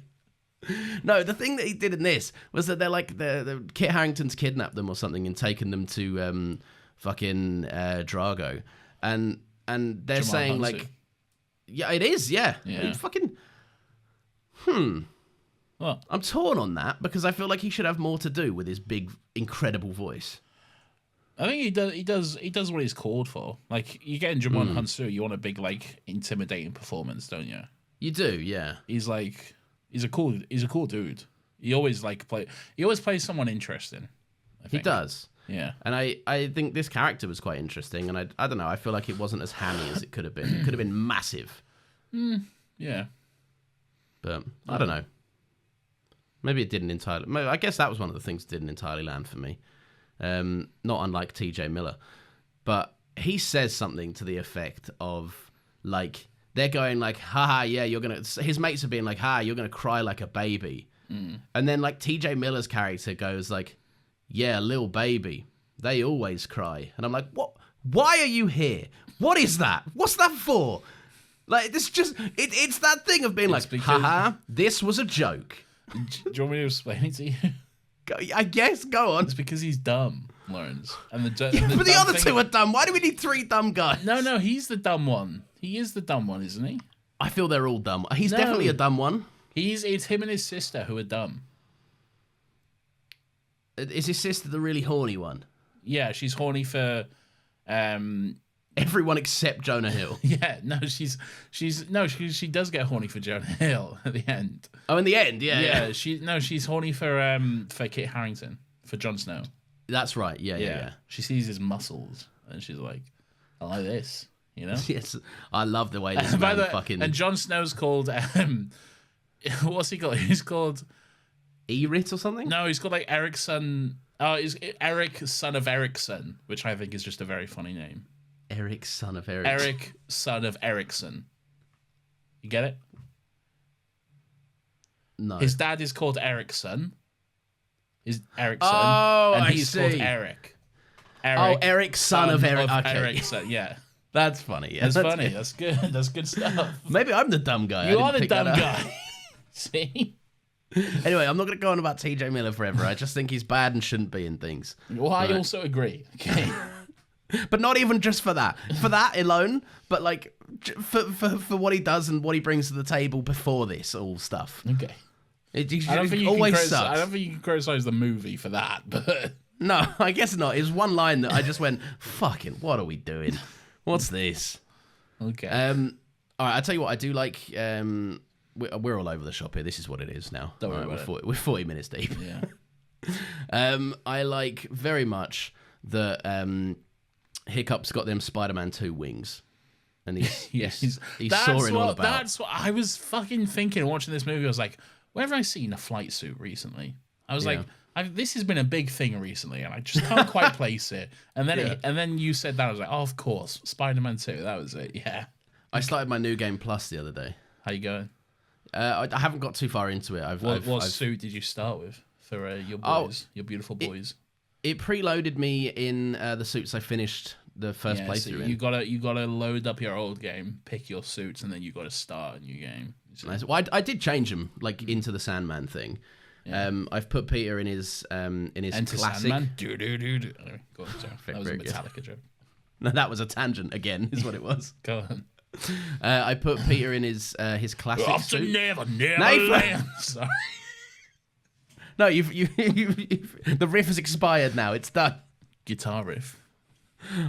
No, the thing that he did in this was that they're the Kit Harington's kidnapped them or something and taken them to fucking Drago, and they're Jamal saying Hunsu. yeah, it is, yeah. Yeah. Fucking What? I'm torn on that because I feel like he should have more to do with his big, incredible voice. I think he does what he's called for. You get in Jamon Hunsu, you want a big, intimidating performance, don't you? You do, yeah. He's a cool dude. He always plays someone interesting. I He think. does. Yeah. And I think this character was quite interesting, and I don't know, I feel like it wasn't as hammy as it could have been. It could have been massive. Yeah. But I don't know. Maybe it didn't entirely. I guess that was one of the things that didn't entirely land for me. Not unlike TJ Miller. But he says something to the effect of, they're going haha, yeah, you're going to... His mates are being ha, you're going to cry like a baby. And then, TJ Miller's character goes yeah, little baby. They always cry. And I'm like, what? Why are you here? What is that? What's that for? This just... It's that thing of being because- haha, this was a joke. Do you want me to explain it to you? I guess, go on. It's because he's dumb, Lawrence. And But the other two are dumb. Why do we need 3 dumb guys? No, he's the dumb one. He is the dumb one, isn't he? I feel they're all dumb. He's No. definitely a dumb one. It's him and his sister who are dumb. Is his sister the really horny one? Yeah, she's horny for Everyone except Jonah Hill. yeah, no, she does get horny for Jonah Hill at the end. Oh, in the end, yeah. She's horny for Kit Harington, for Jon Snow. That's right, yeah. She sees his muscles and she's like, I like this, you know? Yes, I love the way this By man the fucking... and Jon Snow's called what's he called? He's called Erit or something? no, he's called Erickson Oh, is Eric, son of Ericsson, which I think is just a very funny name. Eric, son of Eric. Eric, son of Ericsson. You get it? No. His dad is called Ericsson. Is Ericsson. Oh, and I he's see. called Eric. Oh, Eric, son of Eric. Okay. Ericsson, yeah. That's funny. Yeah, That's funny. That's good. That's good stuff. Maybe I'm the dumb guy. You I are didn't the pick that dumb up. guy. See? Anyway, I'm not going to go on about TJ Miller forever. I just think he's bad and shouldn't be in things. Well, I also agree. Okay. But not even just for that. For that alone, but like for what he does and what he brings to the table before this all stuff. Okay. It I don't think you always can sucks. I don't think you can criticize the movie for that, but No, I guess not. It's one line that I just went, fucking, what are we doing? What's this? okay. All right, I'll tell you what, I do like, we're all over the shop here. This is what it is now. Don't worry All right, about we're 40 minutes deep. yeah. I like very much that Hiccup's got them Spider-Man 2 wings. And he's soaring all about. That's what I was fucking thinking watching this movie. I was like, where have I seen a flight suit recently? I was like, this has been a big thing recently, and I just can't quite place it. And then then you said that. I was like, oh, of course, Spider-Man 2. That was it. Yeah. I started my New Game Plus the other day. How you going? I haven't got too far into it. What suit did you start with for your boys, your beautiful boys? It preloaded me in the suits I finished the first playthrough in. You gotta load up your old game, pick your suits, and then you gotta start a new game. Nice. Well, I did change them like into the Sandman thing. Yeah. I've put Peter in his Enter classic. Sandman. Do. Go on, sorry. That was a Metallica joke. No, that was a tangent again. Is what it was. Go on. I put Peter in his classic Off suit. to never land. Sorry. No, you've the riff has expired now. It's done. Guitar riff.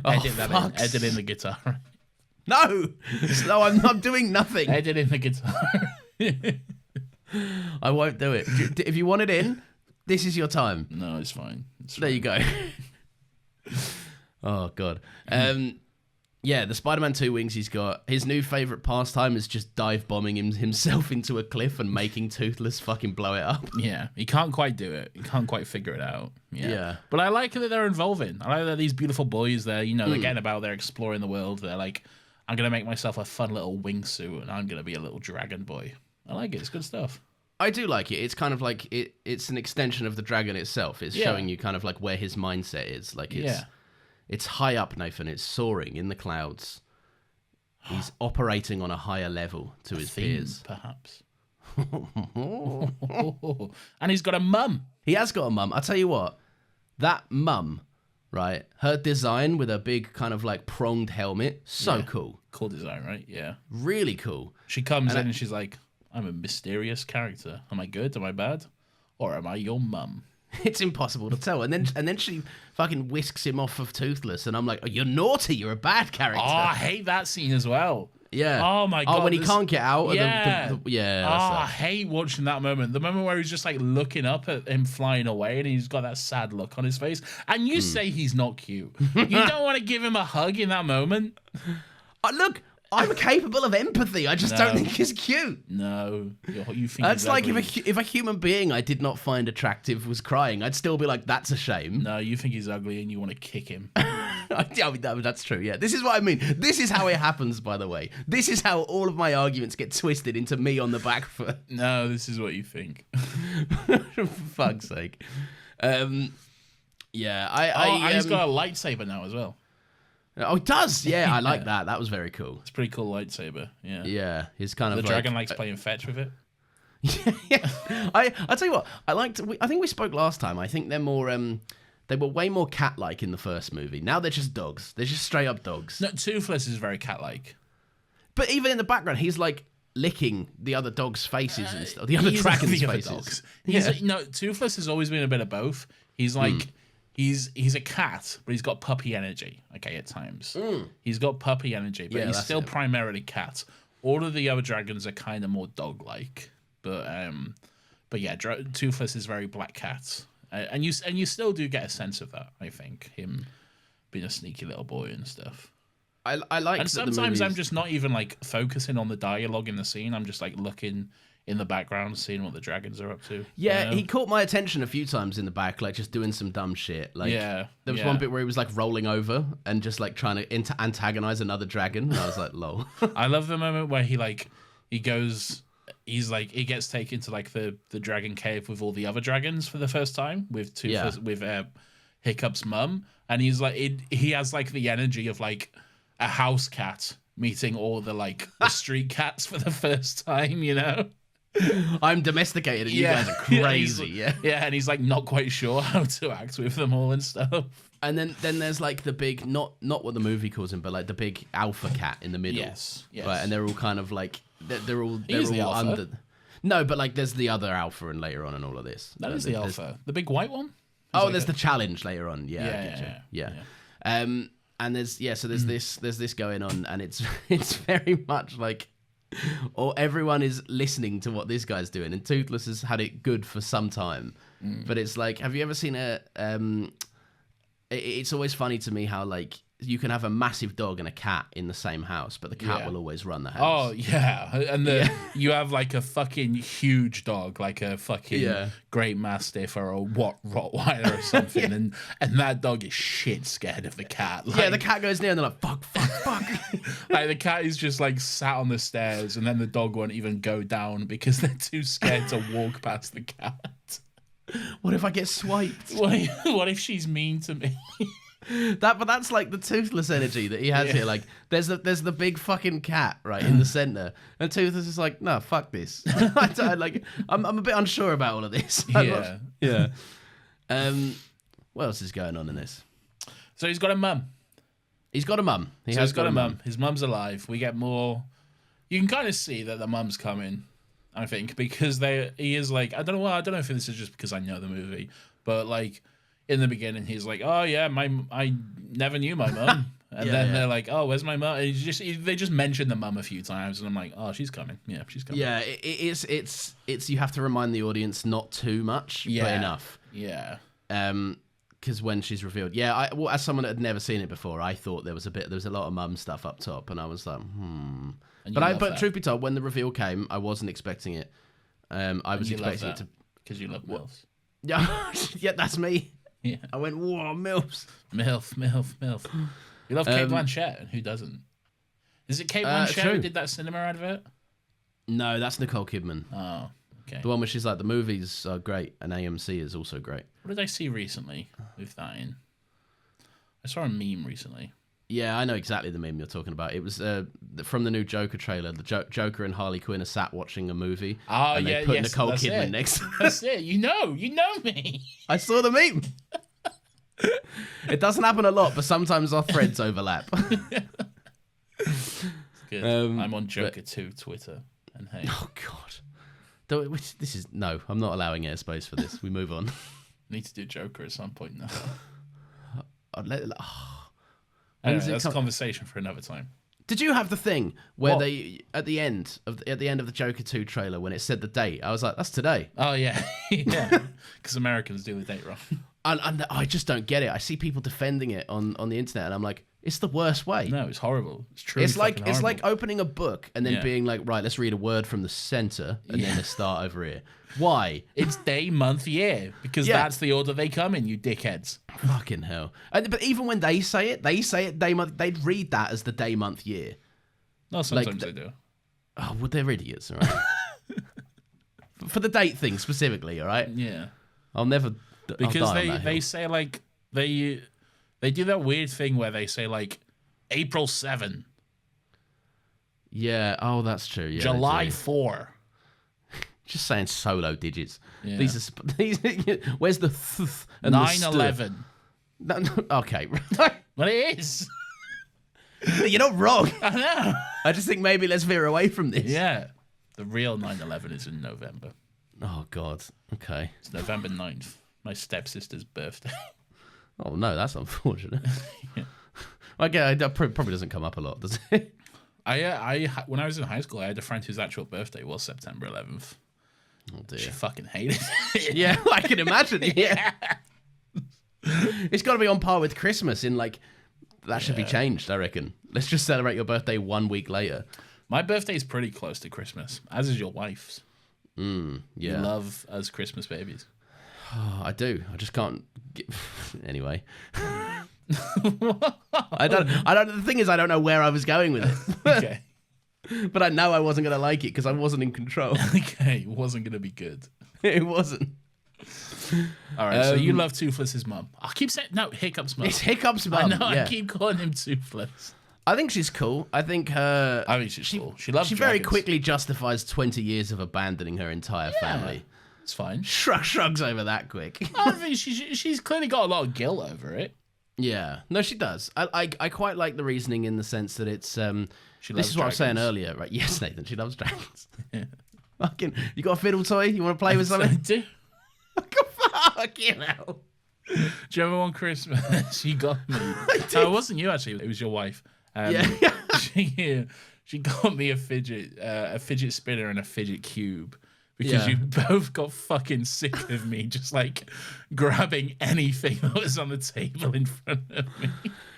Oh, Edit that in. Edit in the guitar. No, I'm not doing nothing. Edit in the guitar. I won't do it. If you want it in, this is your time. No, it's fine. There you go. Oh, God. Yeah, the Spider-Man 2 wings he's got. His new favourite pastime is just dive bombing himself into a cliff and making Toothless fucking blow it up. Yeah, he can't quite do it. He can't quite figure it out. Yeah. But I like that they're involving. I like that these beautiful boys, they're getting about, they're exploring the world. They're like, I'm going to make myself a fun little wingsuit and I'm going to be a little dragon boy. I like it. It's good stuff. I do like it. It's kind of like, it's an extension of the dragon itself. It's showing you kind of like where his mindset is. Like it's high up, Nathan. It's soaring in the clouds. He's operating on a higher level to his peers. Perhaps. And he's got a mum. He has got a mum. I'll tell you what. That mum, right? Her design with a big kind of like pronged helmet. So cool. Cool design, right? Yeah. Really cool. She comes in and she's like, I'm a mysterious character. Am I good? Am I bad? Or am I your mum? It's impossible to tell. And then she fucking whisks him off of Toothless, and I'm like, oh, you're naughty. You're a bad character. Oh, I hate that scene as well. Yeah. Oh my god. Oh, when he can't get out. Yeah. Of yeah. I hate watching that moment. The moment where he's just like looking up at him flying away, and he's got that sad look on his face. And you say he's not cute. You don't want to give him a hug in that moment. Look. I'm capable of empathy. I just don't think he's cute. No, you think that's like ugly. if a human being I did not find attractive was crying, I'd still be like, that's a shame. No, you think he's ugly and you want to kick him. I mean, that's true. Yeah, this is what I mean. This is how it happens. By the way, this is how all of my arguments get twisted into me on the back foot. No, this is what you think. For fuck's sake. Yeah, and he's got a lightsaber now as well. Oh, it does. Yeah, I like that. That was very cool. It's a pretty cool lightsaber. Yeah. Yeah, his kind of the dragon likes playing fetch with it. Yeah. I'll tell you what. I think we spoke last time. I think they're more. They were way more cat-like in the first movie. Now they're just dogs. They're just straight up dogs. No, Toothless is very cat-like. But even in the background, he's like licking the other dogs' faces and stuff. The other dragon's faces. Toothless has always been a bit of both. He's like. He's a cat, but he's got puppy energy. Okay, at times he's got puppy energy, but he's still primarily cat. All of the other dragons are kind of more dog-like, but yeah, Toothless is very black cat, and you still do get a sense of that. I think him being a sneaky little boy and stuff. I like. And sometimes I'm just not even like focusing on the dialogue in the scene. I'm just like looking in the background, seeing what the dragons are up to. Yeah, you know? he caught my attention a few times in the back, like just doing some dumb shit. Like, Yeah, there was yeah. one bit where he was like rolling over and just like trying to antagonize another dragon. And I was like, lol. I love the moment where he gets taken to like the dragon cave with all the other dragons for the first time with Hiccup's mum, and he's like he has like the energy of like a house cat meeting all the street cats for the first time, you know. I'm domesticated and you guys are crazy. Yeah. Yeah, and he's like not quite sure how to act with them all and stuff. And then there's like the big, not what the movie calls him, but like the big alpha cat in the middle. Yes. Right, and they're all kind of like they're all the alpha. under. No, but like there's the other alpha and later on and all of this. That is the alpha, the big white one. There's the challenge later on. Yeah. And there's this going on, and it's very much like, or everyone is listening to what this guy's doing, and Toothless has had it good for some time, but it's like, have you ever seen it's always funny to me how like you can have a massive dog and a cat in the same house, but the cat will always run the house. Oh yeah, and you have like a fucking huge dog, like a fucking Great Mastiff or a Rottweiler or something, and that dog is shit scared of the cat. Like, the cat goes near and they're like, fuck. Like the cat is just like sat on the stairs, and then the dog won't even go down because they're too scared to walk past the cat. What if I get swiped? What if she's mean to me? But that's like the Toothless energy that he has here. Like there's the big fucking cat right in the center, and Toothless is like, no, fuck this. I'm a bit unsure about all of this. Yeah. What else is going on in this? So he's got a mum. He's got a mum. He's got a mum. His mum's alive. We get more. You can kind of see that the mum's coming, I think, because he is like, I don't know if this is just because I know the movie, but like in the beginning he's like, oh yeah, I never knew my mum, and they're like, oh, where's my mum? And they just mention the mum a few times, and I'm like, oh, she's coming. Yeah, she's coming. Yeah, it's you have to remind the audience not too much, but enough. Yeah. Because when she's revealed, as someone that had never seen it before, I thought there was a lot of mum stuff up top, and I was like, But truth be told, when the reveal came, I wasn't expecting it. I was expecting it to, because you love MILFs. Yeah, that's me. Yeah, I went, whoa, MILFs. MILF. You love Cate Blanchett, and who doesn't? Is it Cate Blanchett who did that cinema advert? No, that's Nicole Kidman. Oh, okay. The one where she's like, the movies are great, and AMC is also great. What did I see recently with that in? I saw a meme recently. Yeah, I know exactly the meme you're talking about. It was from the new Joker trailer. The Joker and Harley Quinn are sat watching a movie. Oh, and they put Nicole Kidman next to her. That's it. You know me. I saw the meme. It doesn't happen a lot, but sometimes our threads overlap. It's good. I'm on Joker 2 Twitter. And hey. Oh, God. I'm not allowing airspace for this. We move on. Need to do Joker at some point now. Anyway, that's a conversation for another time. Did you have the thing where they at the end of the Joker 2 trailer when it said the date? I was like, that's today. Oh yeah, yeah. Because Americans do the date wrong. And I just don't get it. I see people defending it on the internet, and I'm like, it's the worst way. No, it's horrible. It's true. It's like opening a book and then being like, right, let's read a word from the center and then let's start over here. Why? It's day, month, year, because that's the order they come in, you dickheads. Fucking hell. But even when they say it day, month, they'd read that as the day, month, year. No, sometimes they do. Oh, well, they're idiots, all right? For the date thing specifically, all right? Yeah. I'll never... Because they say, like, they do that weird thing where they say, like, April 7. Yeah, that's true. Yeah, July 4. Just saying solo digits. Yeah. These where's the th and 9/11. No, okay. Well, it is. You're not wrong. I know. I just think maybe let's veer away from this. Yeah. The real 9/11 is in November. Oh, God. Okay. It's November 9th. My stepsister's birthday. Oh, no, that's unfortunate. Okay, that probably doesn't come up a lot, does it? When I was in high school, I had a friend whose actual birthday was September 11th. Oh, dear. She fucking hated it. Yeah, I can imagine. Yeah. It's got to be on par with Christmas in, like, that should be changed, I reckon. Let's just celebrate your birthday 1 week later. My birthday is pretty close to Christmas, as is your wife's. You Yeah, love as Christmas babies. I do. I just can't. Anyway, I don't. The thing is, I don't know where I was going with it, Okay. but I know I wasn't gonna like it because I wasn't in control. Okay, it wasn't gonna be good. It wasn't. All right, so you love Toothless's mum. I keep saying no, Hiccup's mum. It's Hiccup's I mum. know. Yeah. I keep calling him Toothless. I think she's cool. I think her. I mean, she's cool. She loves. She very dragons. quickly justifies 20 years of abandoning her entire family. It's fine. Shrugs over that quick. I think she's clearly got a lot of guilt over it. Yeah, no, she does. I quite like the reasoning in the sense that it's. She This loves is what I was saying dragons. earlier, right? Yes, Nathan, she loves dragons. Fucking, you got a fiddle toy? You want to play with I something? do. Fucking hell. Do you remember one Christmas she got me? No, it wasn't you actually. It was your wife. Yeah. She got me a fidget spinner and a fidget cube because Yeah. you both got fucking sick of me just like grabbing anything that was on the table in front of me.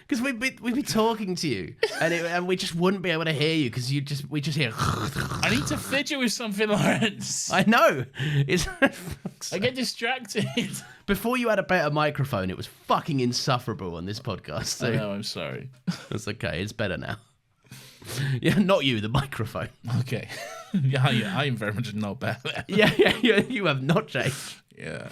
Because we'd be talking to you, and we just wouldn't be able to hear you because we just hear. I need to fidget with something, Lawrence. I know. It's I get distracted. before you had a better microphone, it was fucking insufferable on this podcast. So I know, I'm sorry. it's okay. It's better now. Yeah, not you, the microphone. Okay. Yeah, I am very much not better. Yeah, you have not changed. Yeah.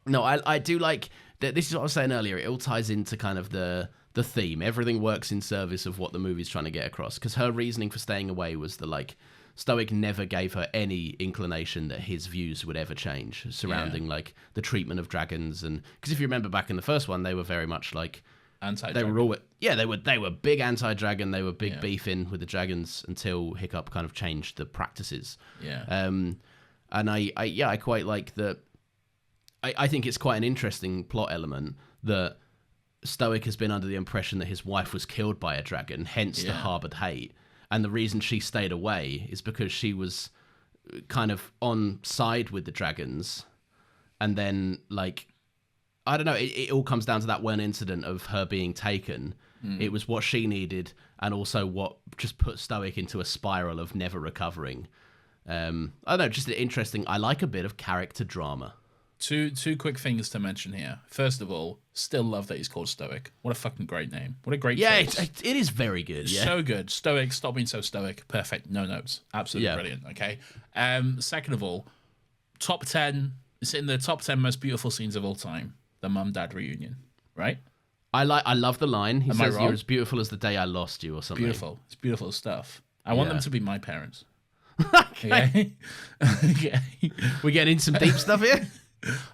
No, I do like that. This is what I was saying earlier. It all ties into kind of the theme. Everything works in service of what the movie's trying to get across. Because her reasoning for staying away was that like Stoic never gave her any inclination that his views would ever change surrounding like the treatment of dragons. And because if you remember back in the first one, they were very much like Anti-dragon. they were all they were big anti-dragon. They were big beefing with the dragons until Hiccup kind of changed the practices. Yeah. And I quite like that. I think it's quite an interesting plot element that Stoic has been under the impression that his wife was killed by a dragon, hence the harbored hate. And the reason she stayed away is because she was kind of on side with the dragons. And then, like, I don't know, it all comes down to that one incident of her being taken. It was what she needed and also what just put Stoic into a spiral of never recovering. I don't know, just interesting. I like a bit of character drama. Two quick things to mention here. First of all, still love that he's called Stoic. What a fucking great name. What a great choice. It is very good. Yeah. So good. Stoic, stop being so stoic. Perfect. No notes. Absolutely brilliant. Okay. Second of all, top 10. It's in the top 10 most beautiful scenes of all time. The mum-dad reunion. Right? I love the line. He Am I says, wrong? "You're as beautiful as the day I lost you," or something. Beautiful. It's beautiful stuff. I want them Yeah. to be my parents. Okay. Okay. We're getting into some deep stuff here.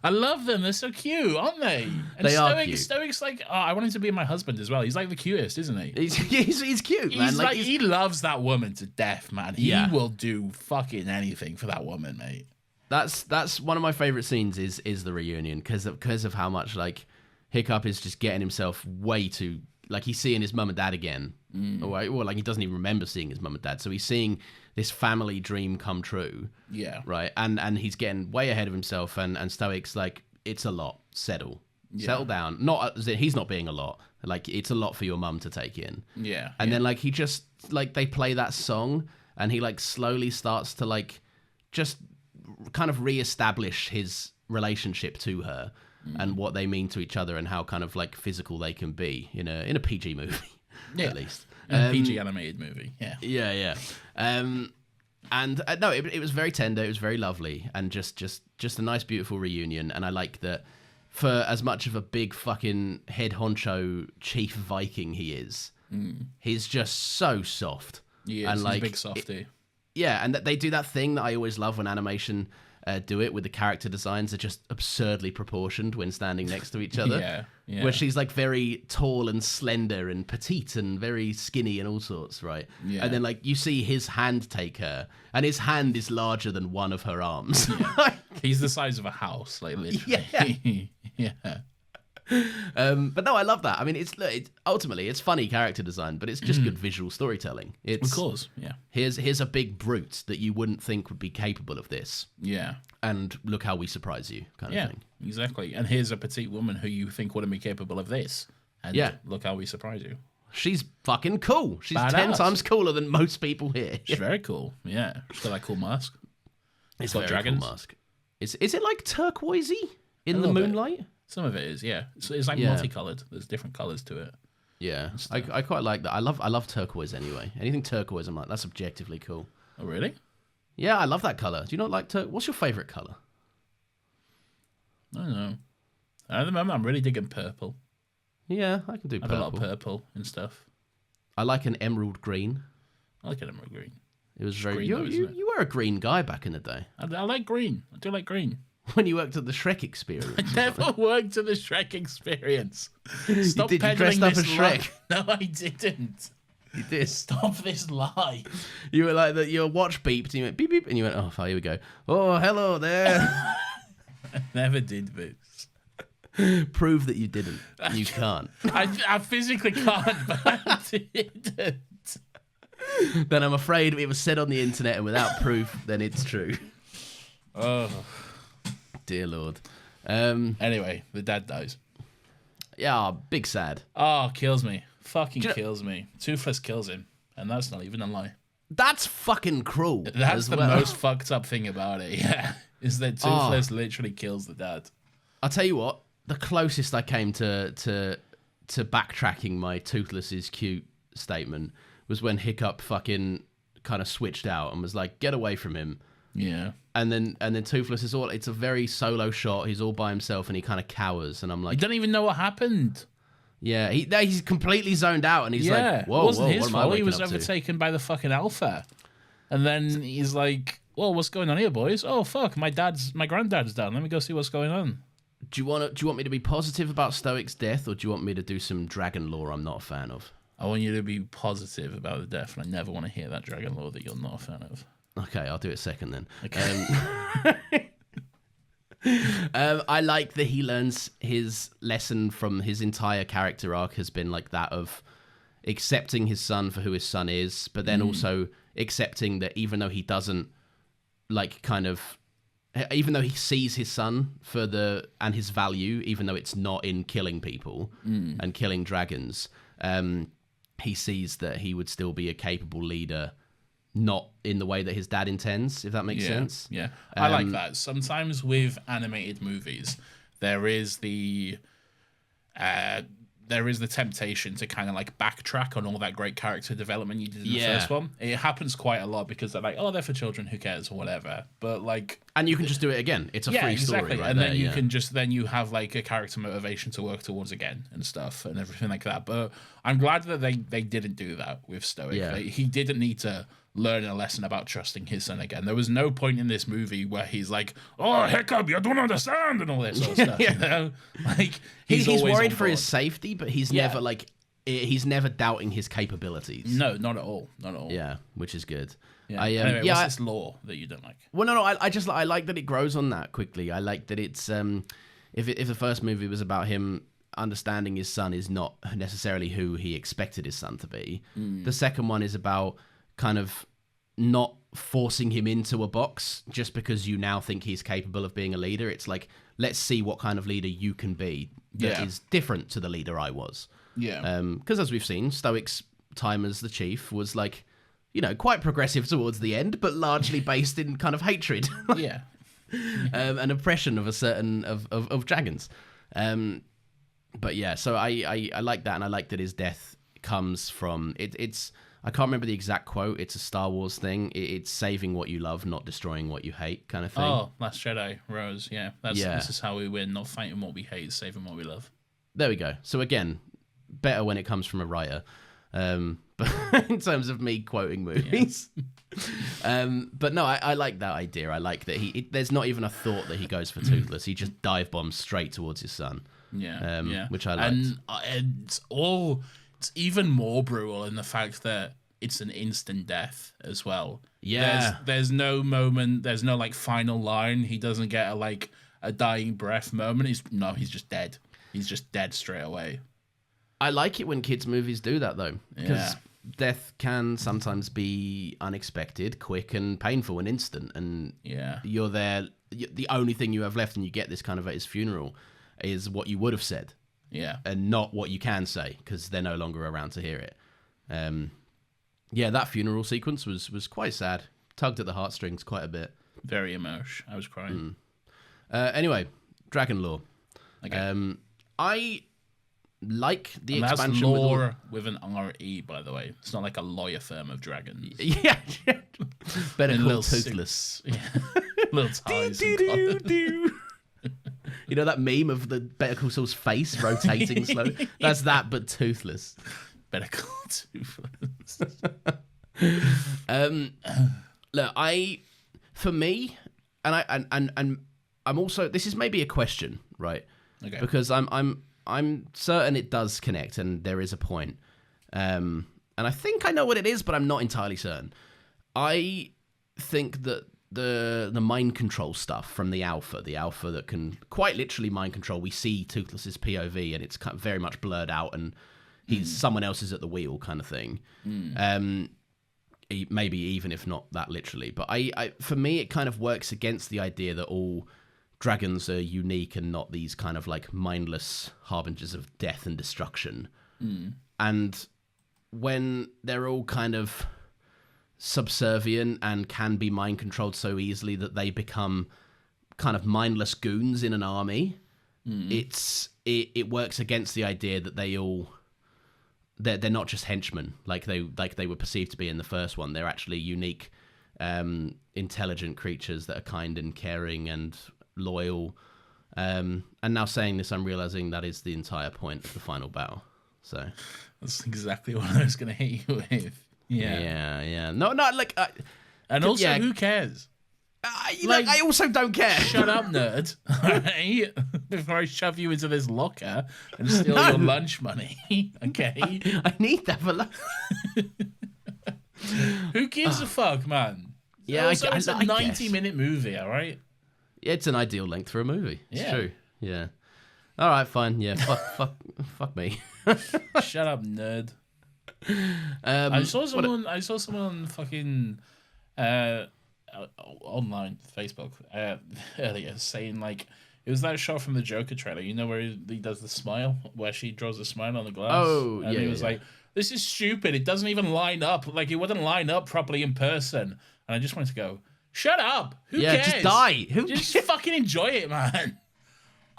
I love them. They're so cute, aren't they? And They are cute. Stoic's like, oh, I want him to be my husband as well. He's like the cutest, isn't he? He's cute, man. He's like he loves that woman to death, man. He Yeah. will do fucking anything for that woman, mate. That's one of my favorite scenes is the reunion because of how much like Hiccup is just getting himself way too like he's seeing his mum and dad again, or like he doesn't even remember seeing his mum and dad. So he's seeing this family dream come true. Yeah. Right. And he's getting way ahead of himself. And Stoic's like, it's a lot. Settle down. Not he's not being a lot. Like it's a lot for your mum to take in. Yeah. And then like he just like they play that song and he like slowly starts to like just kind of reestablish his relationship to her and what they mean to each other and how kind of like physical they can be in a PG movie at least. A PG animated movie. Yeah. Yeah. And no, it was very tender. It was very lovely, and just a nice, beautiful reunion. And I like that for as much of a big fucking head honcho chief Viking he is, he's just so soft. Yeah, and he's like a big softy. yeah, and they do that thing that I always love when animation do it with the character designs are just absurdly proportioned when standing next to each other. Yeah. Where she's like very tall and slender and petite and very skinny and all sorts, right? Yeah. And then like you see his hand take her, and his hand is larger than one of her arms. He's the size of a house, like literally. Yeah. But no, I love that. I mean, it's ultimately it's funny character design, but it's just good visual storytelling. It's Of course. Yeah. here's a big brute that you wouldn't think would be capable of this, Yeah. and look how we surprise you, kind of Yeah. thing. Exactly. And here's a petite woman who you think wouldn't be capable of this. And Yeah. look how we surprise you. She's fucking cool. She's Badass. 10 times cooler than most people here. She's very cool. Yeah. She's got that cool mask. It's got very dragons. cool mask. Is it like turquoisey in the little bit. moonlight? Some of it is, yeah. So it's like Yeah. multicolored. There's different colors to it. Yeah, I quite like that. I love turquoise anyway. Anything turquoise, I'm like, that's objectively cool. Oh, really? Yeah, I love that color. Do you not like turquoise? What's your favorite color? I don't know. At the moment, I'm really digging purple. Yeah, I can do I have purple. a lot of purple and stuff. I like an emerald green. I like an emerald green. It was very. green You, though, you, isn't it? you were a green guy back in the day I like green. I do like green. when you worked at the Shrek Experience. I never worked to the Shrek Experience. Stop did, you peddling dressed up this as lie. Shrek. No, I didn't. You did. Stop this lie. You were like that. Your watch beeped, and you went beep beep, and you went, "Oh, here we go. Oh, hello there." I never did this. Prove that you didn't. You can't. I physically can't, but I didn't. Then I'm afraid it was said on the internet, and without proof, then it's true. Oh. Dear Lord. Anyway, the dad dies. Yeah, big sad. Oh, kills me. Fucking Do you know- kills me. Toothless kills him. And that's not even a lie. That's fucking cruel. That's as the well. most fucked up thing about it, yeah. Is that Toothless literally kills the dad. I'll tell you what. The closest I came to backtracking my Toothless is cute statement was when Hiccup fucking kind of switched out and was like, "Get away from him." Yeah. And then Toothless is it's a very solo shot. He's all by himself and he kind of cowers. And I'm You like, don't even know what happened. yeah, he's completely zoned out. And he's Yeah. like, whoa, it wasn't whoa, his what am I fault. He waking was up to? overtaken by the fucking alpha. And then he's like, well, what's going on here, boys? Oh, fuck, my granddad's down. Let me go see what's going on. Do you want me to be positive about Stoic's death, or do you want me to do some dragon lore I'm not a fan of? I want you to be positive about the death, and I never want to hear that dragon lore that you're not a fan of. Okay, I'll do it second then. Okay. I like that he learns his lesson from his entire character arc has been like that of accepting his son for who his son is, but then also accepting that even though he doesn't even though he sees his son and his value, even though it's not in killing people and killing dragons, he sees that he would still be a capable leader, not in the way that his dad intends, if that makes sense. Yeah, I like that. Sometimes with animated movies, there is the temptation to kind of like backtrack on all that great character development you did in the first one. It happens quite a lot because they're like, oh, they're for children, who cares, or whatever. But like, and you can just do it again. It's a free story, right? And then there, you have like a character motivation to work towards again and stuff and everything like that. But I'm glad that they didn't do that with Stoic. Yeah. He didn't need to learn a lesson about trusting his son again. There was no point in this movie where he's like, oh, Hiccup, you don't understand, and all that sort of stuff. You know? Like he's always worried on for his board. safety, but he's never like he's never doubting his capabilities. No, not at all. Not at all. Yeah, which is good. Yeah. Anyway, what's this law that you don't like? Well, no, I like that it grows on that quickly. I like that it's if the first movie was about him understanding his son is not necessarily who he expected his son to be. The second one is about kind of not forcing him into a box just because you now think he's capable of being a leader. It's like, let's see what kind of leader you can be that is different to the leader I was. Yeah. Because as we've seen, Stoic's time as the chief was like, you know, quite progressive towards the end, but largely based in kind of hatred. Yeah. An oppression of a certain of dragons. But yeah, so I like that, and I like that his death comes from it's I can't remember the exact quote. It's a Star Wars thing. It's saving what you love, not destroying what you hate, kind of thing. Oh, Last Jedi, Rose. Yeah. This is how we win. Not fighting what we hate, saving what we love. There we go. So again, better when it comes from a writer. But in terms of me quoting movies. But no, I like that idea. I like that there's not even a thought that he goes for Toothless. He just dive bombs straight towards his son. Yeah. Which I liked. And it's even more brutal in the fact that it's an instant death as well. Yeah. There's no moment, there's no like final line. He doesn't get a dying breath moment. He's just dead. He's just dead straight away. I like it when kids' movies do that, though, because Yeah. death can sometimes be unexpected, quick, and painful and instant. And you're there. The only thing you have left, and you get this kind of at his funeral, is what you would have said, and not what you can say, because they're no longer around to hear it. That funeral sequence was quite sad. Tugged at the heartstrings quite a bit. Very emotional. I was crying. Anyway, Dragon Lore. Okay. I like the And that's expansion with all... lore with an R-E, by the way. It's not like a lawyer firm of dragons. Yeah. Better And call little Toothless. Little ties and collars. You know that meme of the Better Call Saul's face rotating slowly? That's that, but toothless. Better call Toothless. Look, for me, and I'm also, this is maybe a question, right? Okay. Because I'm certain it does connect, and there is a point. And I think I know what it is, but I'm not entirely certain. I think that the mind control stuff from the alpha that can quite literally mind control. We see Toothless's POV, and it's kind of very much blurred out, and someone else is at the wheel, kind of thing. Maybe even if not that literally, but I for me it kind of works against the idea that all dragons are unique and not these kind of like mindless harbingers of death and destruction. And when they're all kind of subservient and can be mind controlled so easily that they become kind of mindless goons in an army, it works against the idea that they're not just henchmen like they were perceived to be in the first one. They're actually unique, intelligent creatures that are kind and caring and loyal. And now saying this, I'm realizing that is the entire point of the final battle. So That's exactly what I was going to hit you with. Yeah. No, like... and also, who cares? I also don't care. Shut up, nerd. Alright? Before I shove you into this locker and steal your lunch money. Okay? I need that for lunch. Who gives a fuck, man? Yeah, also, it's a I 90-minute movie, alright? It's an ideal length for a movie. It's Yeah. true. Yeah. All right, fine. Yeah, fuck me. Shut up, nerd. I saw someone on fucking online Facebook earlier saying like it was that shot from the Joker trailer. You know where he does the smile, where she draws a smile on the glass. Oh, and yeah. he was like, "This is stupid. It doesn't even line up. Like it wouldn't line up properly in person." And I just wanted to go, "Shut up! Who cares? Just die. Just fucking enjoy it, man."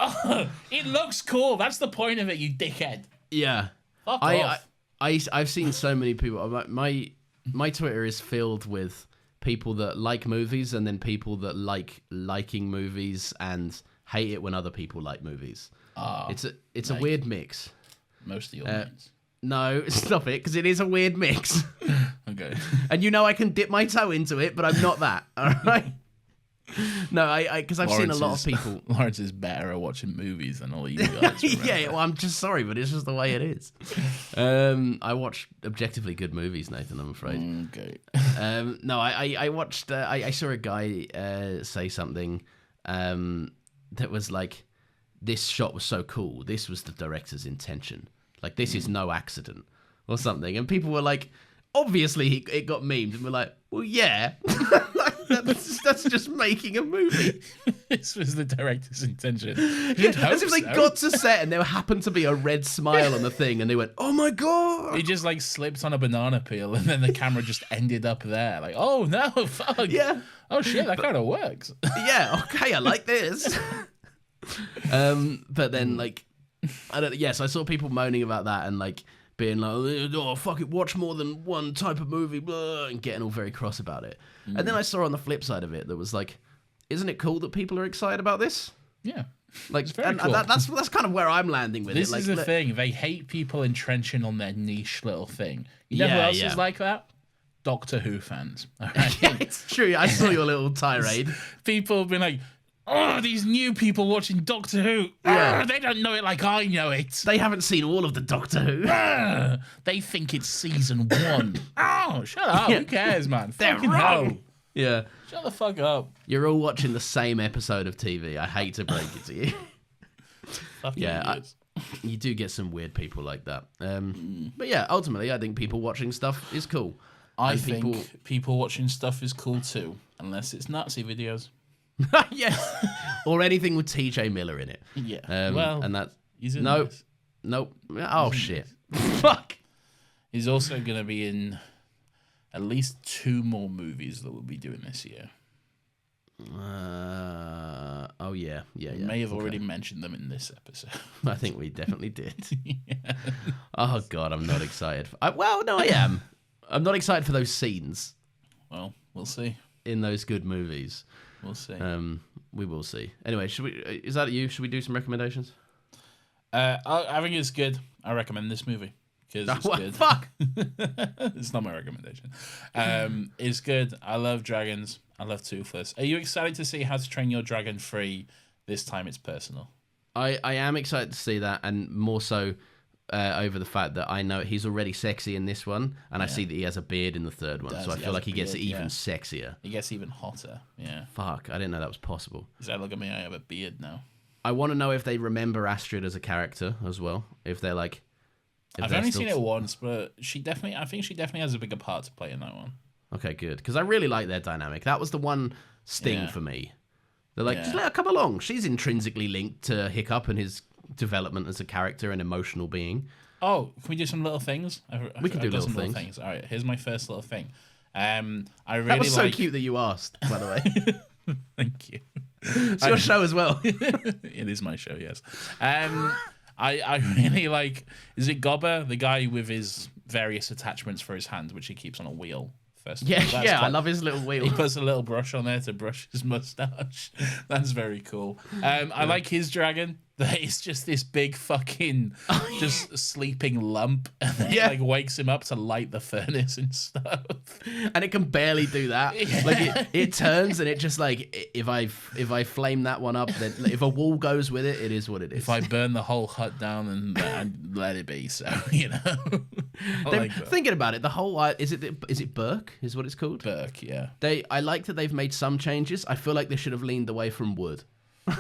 Oh, it looks cool. That's the point of it, you dickhead. Yeah. Fuck off. I've seen so many people. My Twitter is filled with people that like movies and then people that liking movies and hate it when other people like movies. It's a weird mix. Most of your minds. No, stop it, because it is a weird mix. Okay. And I can dip my toe into it, but I'm not that. All right. No, because I've seen a lot of people. Lawrence is better at watching movies than all you guys. Yeah, well, I'm just sorry, but it's just the way it is. I watch objectively good movies, Nathan, I'm afraid. Okay. No, I watched. I saw a guy say something that was like, "This shot was so cool. This was the director's intention. Like, this is no accident," or something. And people were like, "Obviously, it got memed," and we're like, "Well, yeah." That's just making a movie. This was the director's intention. As if they got to set and there happened to be a red smile on the thing and they went, "Oh my god." He just like slipped on a banana peel and then the camera just ended up there. Like, oh no, fuck. Yeah. Oh shit, that kind of works. Yeah, okay, I like this. But then like, so I saw people moaning about that and like being like, "Oh fuck it, watch more than one type of movie," blah, and getting all very cross about it. And then I saw on the flip side of it that was like, isn't it cool that people are excited about this? Yeah. Like, It's very and cool. that's kind of where I'm landing with This it. Like, is the thing. They hate people entrenching on their niche little thing. You know who Yeah, else yeah. is like that? Doctor Who fans. All right? Yeah, it's true. I saw your little tirade. People have been like, "Oh, these new people watching Doctor Who. Yeah. They don't know it like I know it. They haven't seen all of the Doctor Who. They think it's season 1. Oh, shut up. Yeah. Who cares, man? They're Fucking wrong. hell. Yeah. Shut the fuck up. You're all watching the same episode of TV. I hate to break it to you. Fucking Yeah, idiots. You do get some weird people like that. But yeah, ultimately, I think people watching stuff is cool. I And think people watching stuff is cool too, unless it's Nazi videos. Yes. Or anything with TJ Miller in it. Yeah. Well, and that's he's in nope. this. Nope. Oh shit. Fuck. He's also going to be in at least 2 more movies that we'll be doing this year. Oh yeah. May have already mentioned them in this episode. I think we definitely did. Oh god, I'm not excited. Well, no, I am. I'm not excited for those scenes Well, we'll see. in those good movies. We'll see. We will see. Anyway, should we? Is that you? Should we do some recommendations? I think it's good. I recommend this movie because it's What? good. Fuck. It's not my recommendation. It's good. I love dragons. I love Toothless. Are you excited to see How to Train Your Dragon 3? This time it's personal. I am excited to see that, and more so over the fact that I know he's already sexy in this one, and I see that he has a beard in the third one, so I feel like he gets even sexier. He gets even hotter. Yeah. Fuck, I didn't know that was possible. He's like, look at me, I have a beard now. I want to know if they remember Astrid as a character as well. If they're like, I've only seen it once, but I think she definitely has a bigger part to play in that one. Okay, good, because I really like their dynamic. That was the one sting for me. They're like, just let her come along. She's intrinsically linked to Hiccup and his development as a character and emotional being. Oh, can we do some little things? We can do little things. All right, here's my first little thing. I really That was so cute that you asked, by the way. Thank you. It's your show as well. It is my show, yes. I really like. Is it Gobber, the guy with his various attachments for his hand, which he keeps on a wheel? First Yeah, I love his little wheel. He puts a little brush on there to brush his mustache. That's very cool. I like his dragon. That is just this big fucking just sleeping lump, and then it like wakes him up to light the furnace and stuff. And it can barely do that. Yeah. Like it turns and it just like if I flame that one up, then if a wall goes with it, it is what it is. If I burn the whole hut down and let it be, so you know. Thinking about it, the whole is it Burke is what it's called? Burke, yeah. I like that they've made some changes. I feel like they should have leaned away from wood.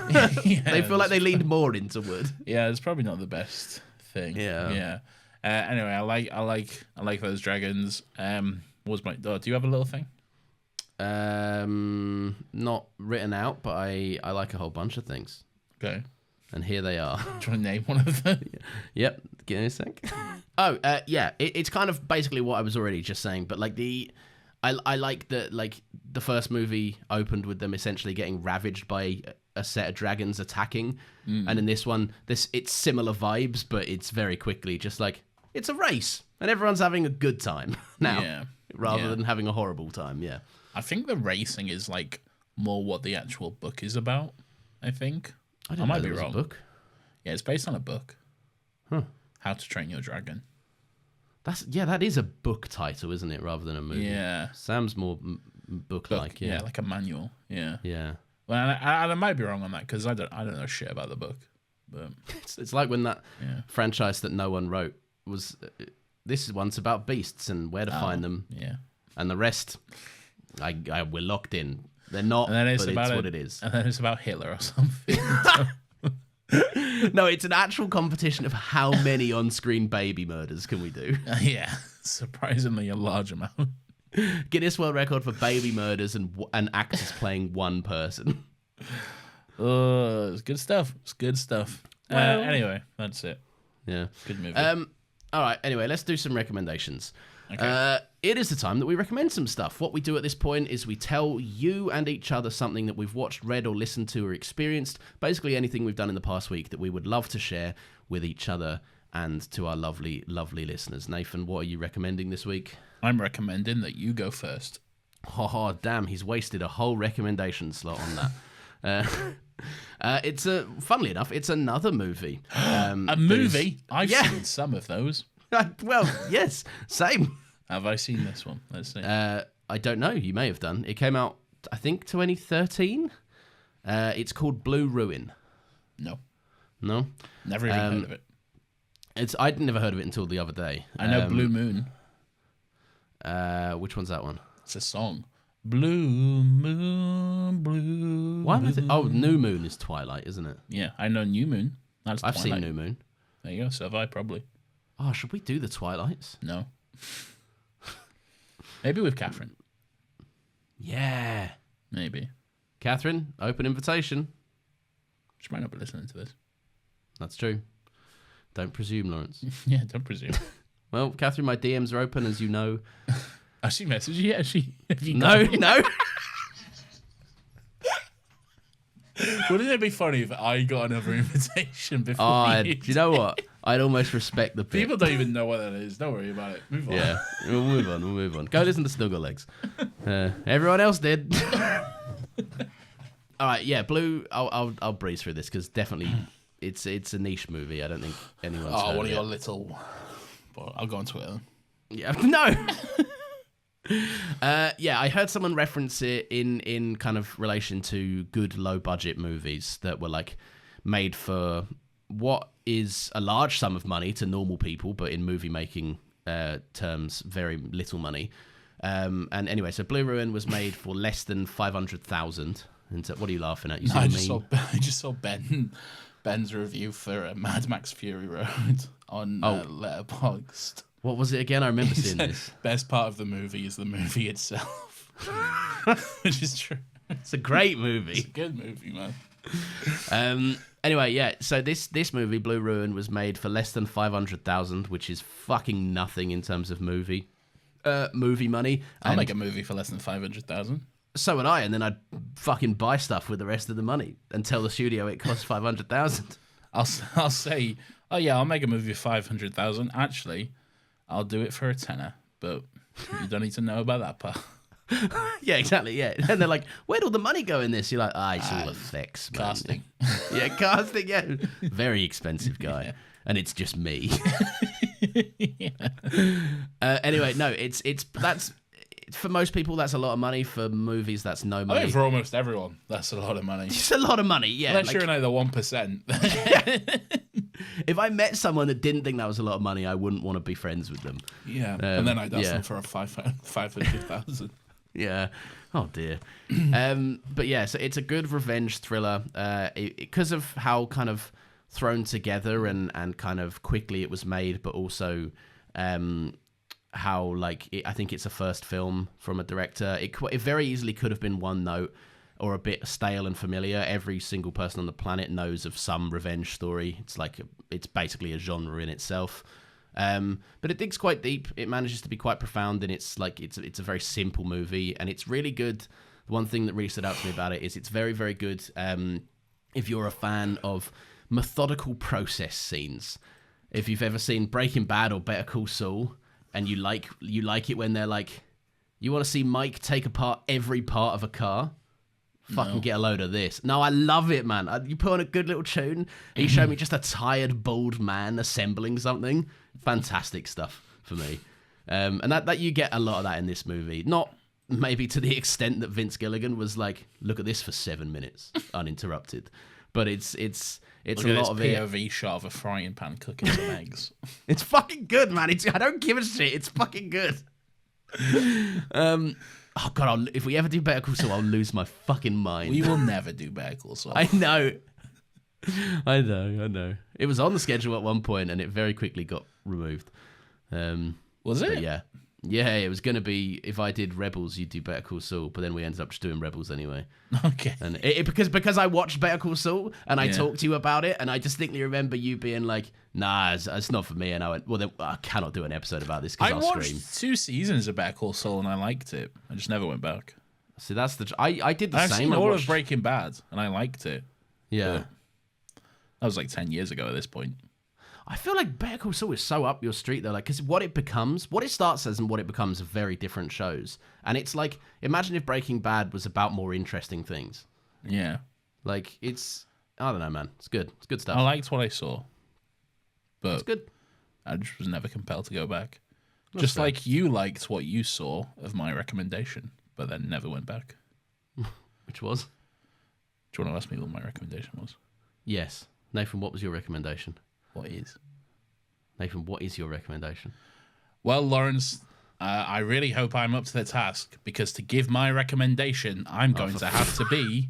Yeah, They feel like they leaned more into wood. Yeah, it's probably not the best thing. Yeah. Anyway, I like those dragons. Do you have a little thing? Not written out, but I like a whole bunch of things. Okay. And here they are. Do you want to name one of them? Yep. Give me a sec. It's kind of basically what I was already just saying, but like I like that like the first movie opened with them essentially getting ravaged by a set of dragons attacking, and in this one, it's similar vibes, but it's very quickly just like it's a race and everyone's having a good time now, rather than having a horrible time. Yeah, I think the racing is like more what the actual book is about. I think I might be wrong. A book? Yeah, it's based on a book. Huh. How to Train Your Dragon. That is a book title, isn't it, rather than a movie? Yeah, Sam's more book-like. Yeah, like a manual. Yeah. Yeah. Well, I might be wrong on that because I don't know shit about the book. But it's like when that franchise that no one wrote was. This one's about beasts and where to find them. Yeah. And the rest, we're locked in. They're not. And then it's what it is. And then it's about Hitler or something. No, it's an actual competition of how many on-screen baby murders can we do. Yeah, surprisingly a large amount. Guinness World Record for baby murders and actors playing one person. It's good stuff. It's good stuff. Well, anyway, that's it. Yeah. Good movie. All right, anyway, let's do some recommendations. Okay. It is the time that we recommend some stuff. What we do at this point is we tell you and each other something that we've watched, read, or listened to, or experienced. Basically anything we've done in the past week that we would love to share with each other and to our lovely, lovely listeners. Nathan, what are you recommending this week? I'm recommending that you go first. Oh, damn, he's wasted a whole recommendation slot on that. Funnily enough, it's another movie. A movie? I've seen some of those. Well, yes, same. Have I seen this one? Let's see. I don't know. You may have done. It came out, I think, 2013. It's called Blue Ruin. No. No? Never even heard of it. I'd never heard of it until the other day. I know Blue Moon. Which one's that one? It's a song. Blue Moon, Blue Why am I Moon. Oh, New Moon is Twilight, isn't it? Yeah, I know New Moon. That's I've Twilight. seen New Moon. There you go. So have I, probably. Oh, should we do the Twilights? No. Maybe with Catherine. Yeah. Maybe. Catherine, open invitation. She might not be listening to this. That's true. Don't presume, Lawrence. Yeah, don't presume. Well, Catherine, my DMs are open, as you know. Has she messaged you yet? Have you No. Wouldn't it be funny if I got another invitation before you? Do you know what? I'd almost respect the bit. People don't even know what that is. Don't worry about it. Move on. Yeah, we'll move on. Go listen to Snuggle Legs. Everyone else did. All right, yeah, Blue. I'll breeze through this because definitely it's a niche movie. I don't think anyone's heard one of of your it. little. Well, I'll go on Twitter. Yeah, no. Yeah, I heard someone reference it in kind of relation to good low budget movies that were like made for what is a large sum of money to normal people, but in movie making terms, very little money. And anyway, so Blue Ruin was made for less than 500,000. And so, what are you laughing at? You see I me? just saw Ben's review for Mad Max Fury Road on Letterboxd. What was it again? I remember seeing said, this. Best part of the movie is the movie itself, which is true. It's a great movie. It's a good movie, man. Anyway, yeah. So this movie, Blue Ruin, was made for less than 500,000, which is fucking nothing in terms of movie money. I'll And make a movie for less than 500,000. so would I, and then I'd fucking buy stuff with the rest of the money and tell the studio it costs 500,000. I'll say, oh yeah, I'll make a movie for 500,000. Actually, I'll do it for a tenner, but you don't need to know about that part. Yeah, exactly. Yeah, and they're like, "Where'd all the money go in this?" You're like, "It's all effects, man." Casting. Yeah, casting. Yeah, very expensive guy, and it's just me. Anyway, no, that's for most people that's a lot of money. For movies, that's no I money. think for almost everyone, that's a lot of money. It's a lot of money. Yeah, Unless like, you're in like the 1%. if I met someone that didn't think that was a lot of money, I wouldn't want to be friends with them. Yeah, and then I'd ask yeah. them for a 500,000. Yeah. Oh dear. But yeah, so it's a good revenge thriller because of how kind of thrown together and kind of quickly it was made, but also how like I think it's a first film from a director. It very easily could have been one note or a bit stale and familiar. Every single person on the planet knows of some revenge story. It's basically a genre in itself. But it digs quite deep. It manages to be quite profound, and it's a very simple movie, and it's really good. The one thing that really stood out to me about it is it's very, very good. If you're a fan of methodical process scenes, if you've ever seen Breaking Bad or Better Call Saul, and you like it when they're like, you want to see Mike take apart every part of a car. Fucking get a load of this. No, I love it, man. You put on a good little tune, and you show me just a tired, bald man assembling something. Fantastic stuff for me. And that you get a lot of that in this movie. Not maybe to the extent that Vince Gilligan was like, look at this for 7 minutes, uninterrupted. But it's Look a at lot this of it. POV shot of a frying pan cooking some eggs. It's fucking good, man. I don't give a shit. It's fucking good. Oh god, if we ever do Better Call Saul, I'll lose my fucking mind. We will never do Better Call Saul. I know. I know. It was on the schedule at one point, and it very quickly got removed. Was it? Yeah, it was going to be, if I did Rebels, you'd do Better Call Saul, but then we ended up just doing Rebels anyway. Okay. And because I watched Better Call Saul, and I talked to you about it, and I distinctly remember you being like, nah, it's not for me, and I went, well, then I cannot do an episode about this because I I'll watched scream. 2 seasons of Better Call Saul and I liked it. I just never went back. So that's I did the I've same. seen I all watched- of Breaking Bad and I liked it. Yeah. That was like 10 years ago at this point. I feel like Better Call Saul is so up your street though, like, because what it starts as and what it becomes are very different shows. And it's like, imagine if Breaking Bad was about more interesting things. Yeah. Like, I don't know, man. It's good. It's good stuff. I liked what I saw. But It's good. I just was never compelled to go back. That's Just fair. like you liked what you saw of my recommendation, but then never went back. Which was? Do you want to ask me what my recommendation was? Yes. Nathan, what was your recommendation? What is? Nathan, what is your recommendation? Well, Lawrence, I really hope I'm up to the task, because to give my recommendation, I'm going to have to be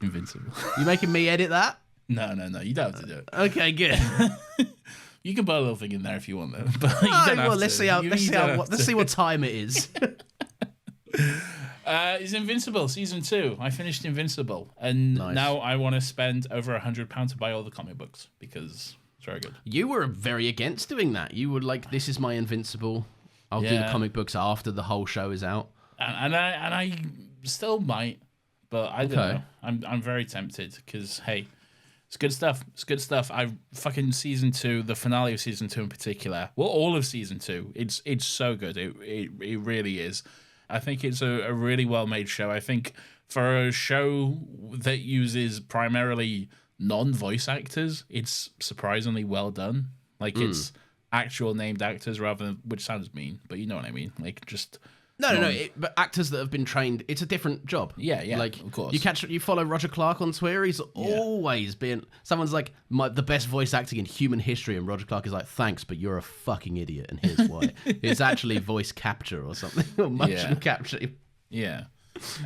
Invincible. You making me edit that? No, you don't have to do it. Okay, good. You can put a little thing in there if you want, though. But you don't have well, to. let's see what time it is. It's Invincible season 2. I finished Invincible, and Nice. now I want to spend over £100 to buy all the comic books because it's very good. You were very against doing that. You were like, "This is my Invincible. I'll do the Yeah. comic books after the whole show is out." And I still might, but I don't Okay. know. I'm very tempted because hey, it's good stuff. It's good stuff. I fucking season 2, the finale of season 2 in particular. Well, all of season 2. It's so good. It really is. I think it's a really well made show. I think for a show that uses primarily non-voice actors, it's surprisingly well done. Like it's actual named actors rather than, which sounds mean, but you know what I mean. Like just. No. But actors that have been trained, it's a different job. Yeah, Like, of course. you follow Roger Clark on Twitter. He's always been. Someone's like the best voice acting in human history, and Roger Clark is like, thanks, but you're a fucking idiot, and here's why. It's actually voice capture or something, or motion capture. Yeah,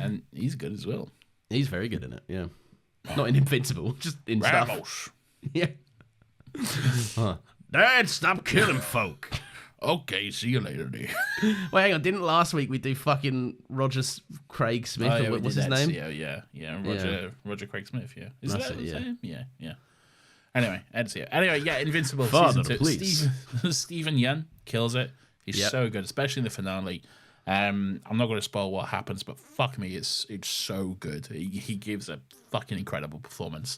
and he's good as well. He's very good in it. Yeah, not in Invincible, just in stuff. Ramos. Yeah. Dad, stop killing folk. Okay, see you later, dude. Wait, hang on. Didn't last week we do fucking Craig Smith? Oh, yeah, or what's his name? Yeah. Roger Craig Smith. Yeah, is That's that it, his yeah. name? Yeah. Anyway, Ezio. Anyway, yeah, Invincible Father, season 2. please. Stephen Yeun kills it. He's Yep. so good, especially in the finale. I'm not going to spoil what happens, but fuck me, it's so good. He gives a fucking incredible performance.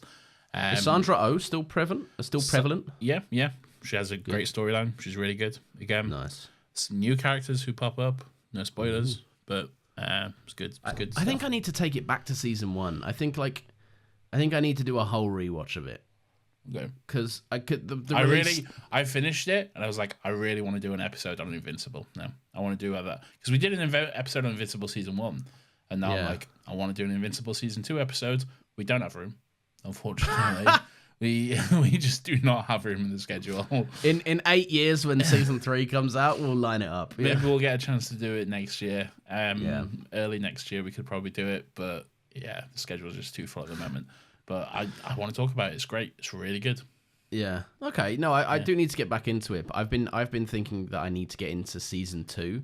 Is Sandra Oh still prevalent? Yeah. She has a great storyline. She's really good. Again, Nice. some new characters who pop up. No spoilers, but it's good. It's good. I think I need to take it back to season 1. I think I need to do a whole rewatch of it Okay. because I could. I finished it and I was like, I really want to do an episode on Invincible. No, I want to do that because we did an episode on Invincible season 1, and now I'm Yeah. like, I want to do an Invincible season 2 episode. We don't have room, unfortunately. we just do not have room in the schedule. In 8 years when season 3 comes out, we'll line it up. Yeah. Maybe we'll get a chance to do it next year. Yeah. Early next year we could probably do it, but yeah, the schedule is just too full at the moment. But I want to talk about it. It's great. It's really good. Yeah. Okay. No, I do need to get back into it. But I've been thinking that I need to get into season 2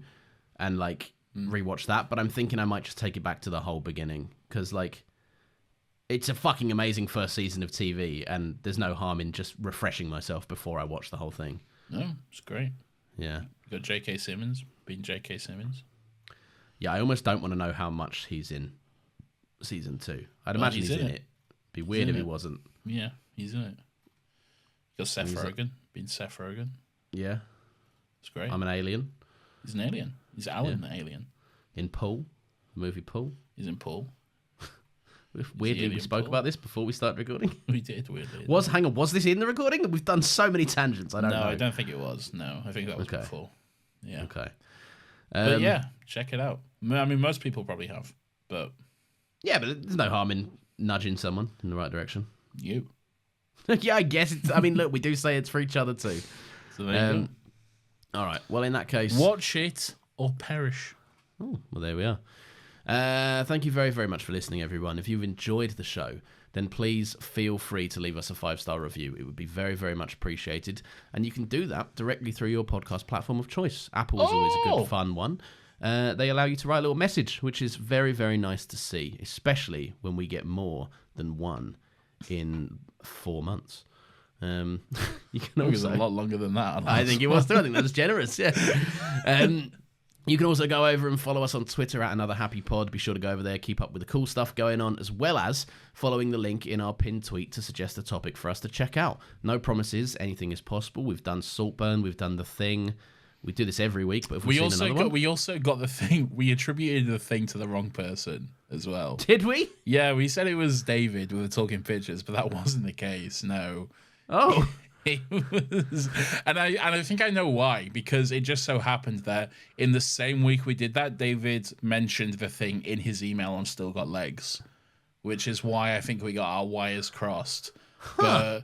and like rewatch that. But I'm thinking I might just take it back to the whole beginning because like it's a fucking amazing first season of TV, and there's no harm in just refreshing myself before I watch the whole thing. No, it's great. Yeah. You got J.K. Simmons being J.K. Simmons. Yeah. I almost don't want to know how much he's in season 2. I'd imagine he's in it. Be weird if he wasn't. Yeah, he's in it. You got Seth He's Rogen being Seth Rogen. Yeah. It's great. I'm an alien. He's an alien. He's Alan the alien. In Pool, the movie Pool. He's in Paul. Weirdly, we alien spoke Paul? about this before we started recording. We did, weirdly. Was this in the recording? We've done so many tangents. I don't know. No, I don't think it was. No, I think that was Okay. before. Yeah. Okay. But yeah, check it out. I mean, most people probably have, but Yeah, but there's no harm in nudging someone in the right direction. you. Yeah, I guess it's. I mean, look, we do say it's for each other too. So there you go. All right. Well, in that case, Watch it or perish. Oh, well, there we are. Thank you very, very much for listening, everyone. If you've enjoyed the show, then please feel free to leave us a 5-star review. It would be very, very much appreciated. And you can do that directly through your podcast platform of choice. Apple is always a good, fun one. They allow you to write a little message, which is very, very nice to see, especially when we get more than one in 4 months. You can It was also a lot longer than that. I think it was too. I think that was generous. Yeah. You can also go over and follow us on Twitter at Another Happy Pod. Be sure to go over there, keep up with the cool stuff going on, as well as following the link in our pinned tweet to suggest a topic for us to check out. No promises, anything is possible. We've done Saltburn, we've done The Thing. We do this every week, but if we've seen another one, we also got the thing. We attributed the thing to the wrong person as well. did we? Yeah, we said it was David with the talking pictures, but that wasn't the case. No. Oh. It was, and I think I know why, because it just so happened that in the same week we did that, David mentioned the thing in his email on Still Got Legs, which is why I think we got our wires crossed. But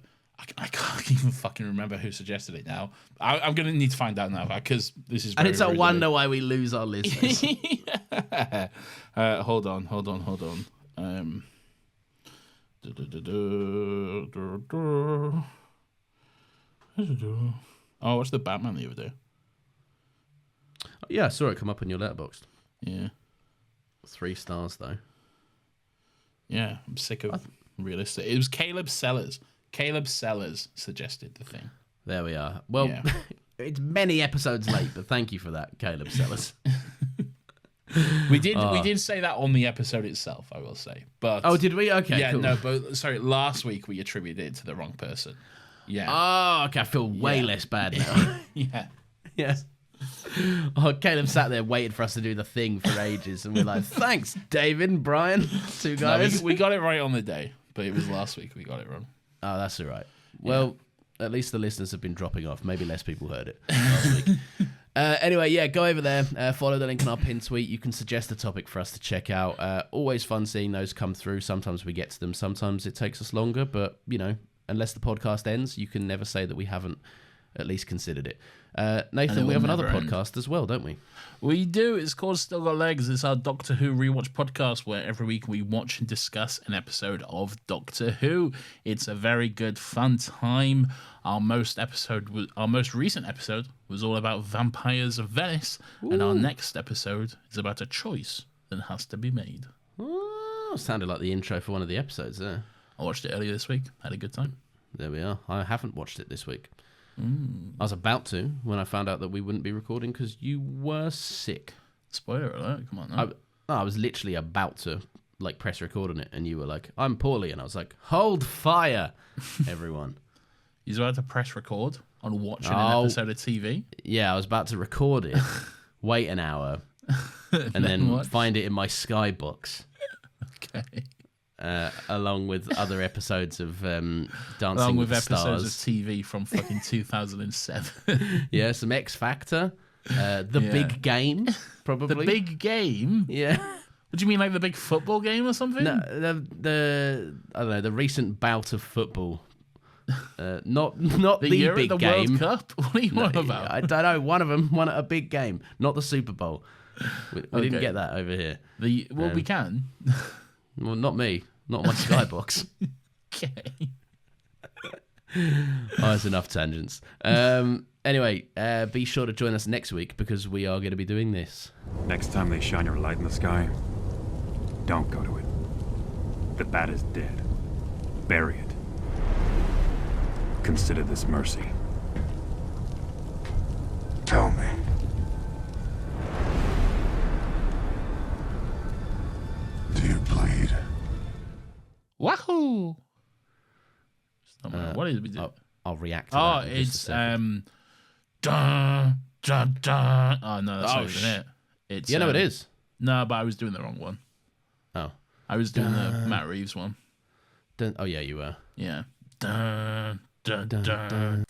I can't even fucking remember who suggested it now. I'm gonna need to find out now because this is. And it's a very wonder why we lose our listeners. Hold on. Oh, what's the Batman the other day? Yeah, I saw it come up on your letterboxd. Yeah. 3 stars, though. Yeah, I'm sick of realistic. It was Caleb Sellers. Caleb Sellers suggested the thing. There we are. Well, Yeah. it's many episodes late, but thank you for that, Caleb Sellers. We did say that on the episode itself, I will say. But Oh, did we? Okay, yeah, cool. no, but sorry, last week we attributed it to the wrong person. Yeah. Oh, okay, I feel way less bad now. Yeah. Yes. Oh, Caleb sat there waiting for us to do the thing for ages, and we're like, thanks, David and Brian, two No, guys. we got it right on the day, but it was last week we got it wrong. Oh, that's all right. Well, at least the listeners have been dropping off. Maybe less people heard it last week. Anyway, yeah, go over there, follow the link in our pin tweet. You can suggest a topic for us to check out. Always fun seeing those come through. Sometimes we get to them. Sometimes it takes us longer, but, you know, unless the podcast ends, you can never say that we haven't at least considered it. Nathan, we have another podcast as well, don't we? We do. It's called Still Got Legs. It's our Doctor Who rewatch podcast where every week we watch and discuss an episode of Doctor Who. It's a very good, fun time. Our most recent episode was all about Vampires of Venice, and our next episode is about a choice that has to be made. Oh, sounded like the intro for one of the episodes there. I watched it earlier this week. Had a good time. There we are. I haven't watched it this week. I was about to when I found out that we wouldn't be recording because you were sick. Spoiler alert! Come on, now. I was literally about to like press record on it, and you were like, "I'm poorly," and I was like, "Hold fire, everyone!" You're about to press record on watching an episode of TV. Yeah, I was about to record it, wait an hour, and then what? find it in my Skybox. Okay. Along with other episodes of Dancing Along with the episodes of Stars. TV from fucking 2007. Yeah, some X Factor, The Big Game, probably. The big game? Yeah. What do you mean, like the big football game or something? No, the I don't know, the recent bout of football. Not the Euro, big the game. World Cup? What are you on about? I don't know. One of them won a big game, not the Super Bowl. We didn't Okay. get that over here. We can. Well, not me. Not my Skybox. Okay. Oh, that's enough tangents. Anyway, be sure to join us next week because we are going to be doing this. Next time they shine your light in the sky, don't go to it. The bat is dead. Bury it. Consider this mercy. Tell me. Do you bleed? Wahoo! What is it? I'll react to Oh, that. in just a it's second. dun, dun, dun. Oh no, that's not even it. It's Yeah, no, it is. No, but I was doing the wrong one. Oh. I was doing the Matt Reeves one. Oh, yeah, you were. Yeah. Dun, dun, dun.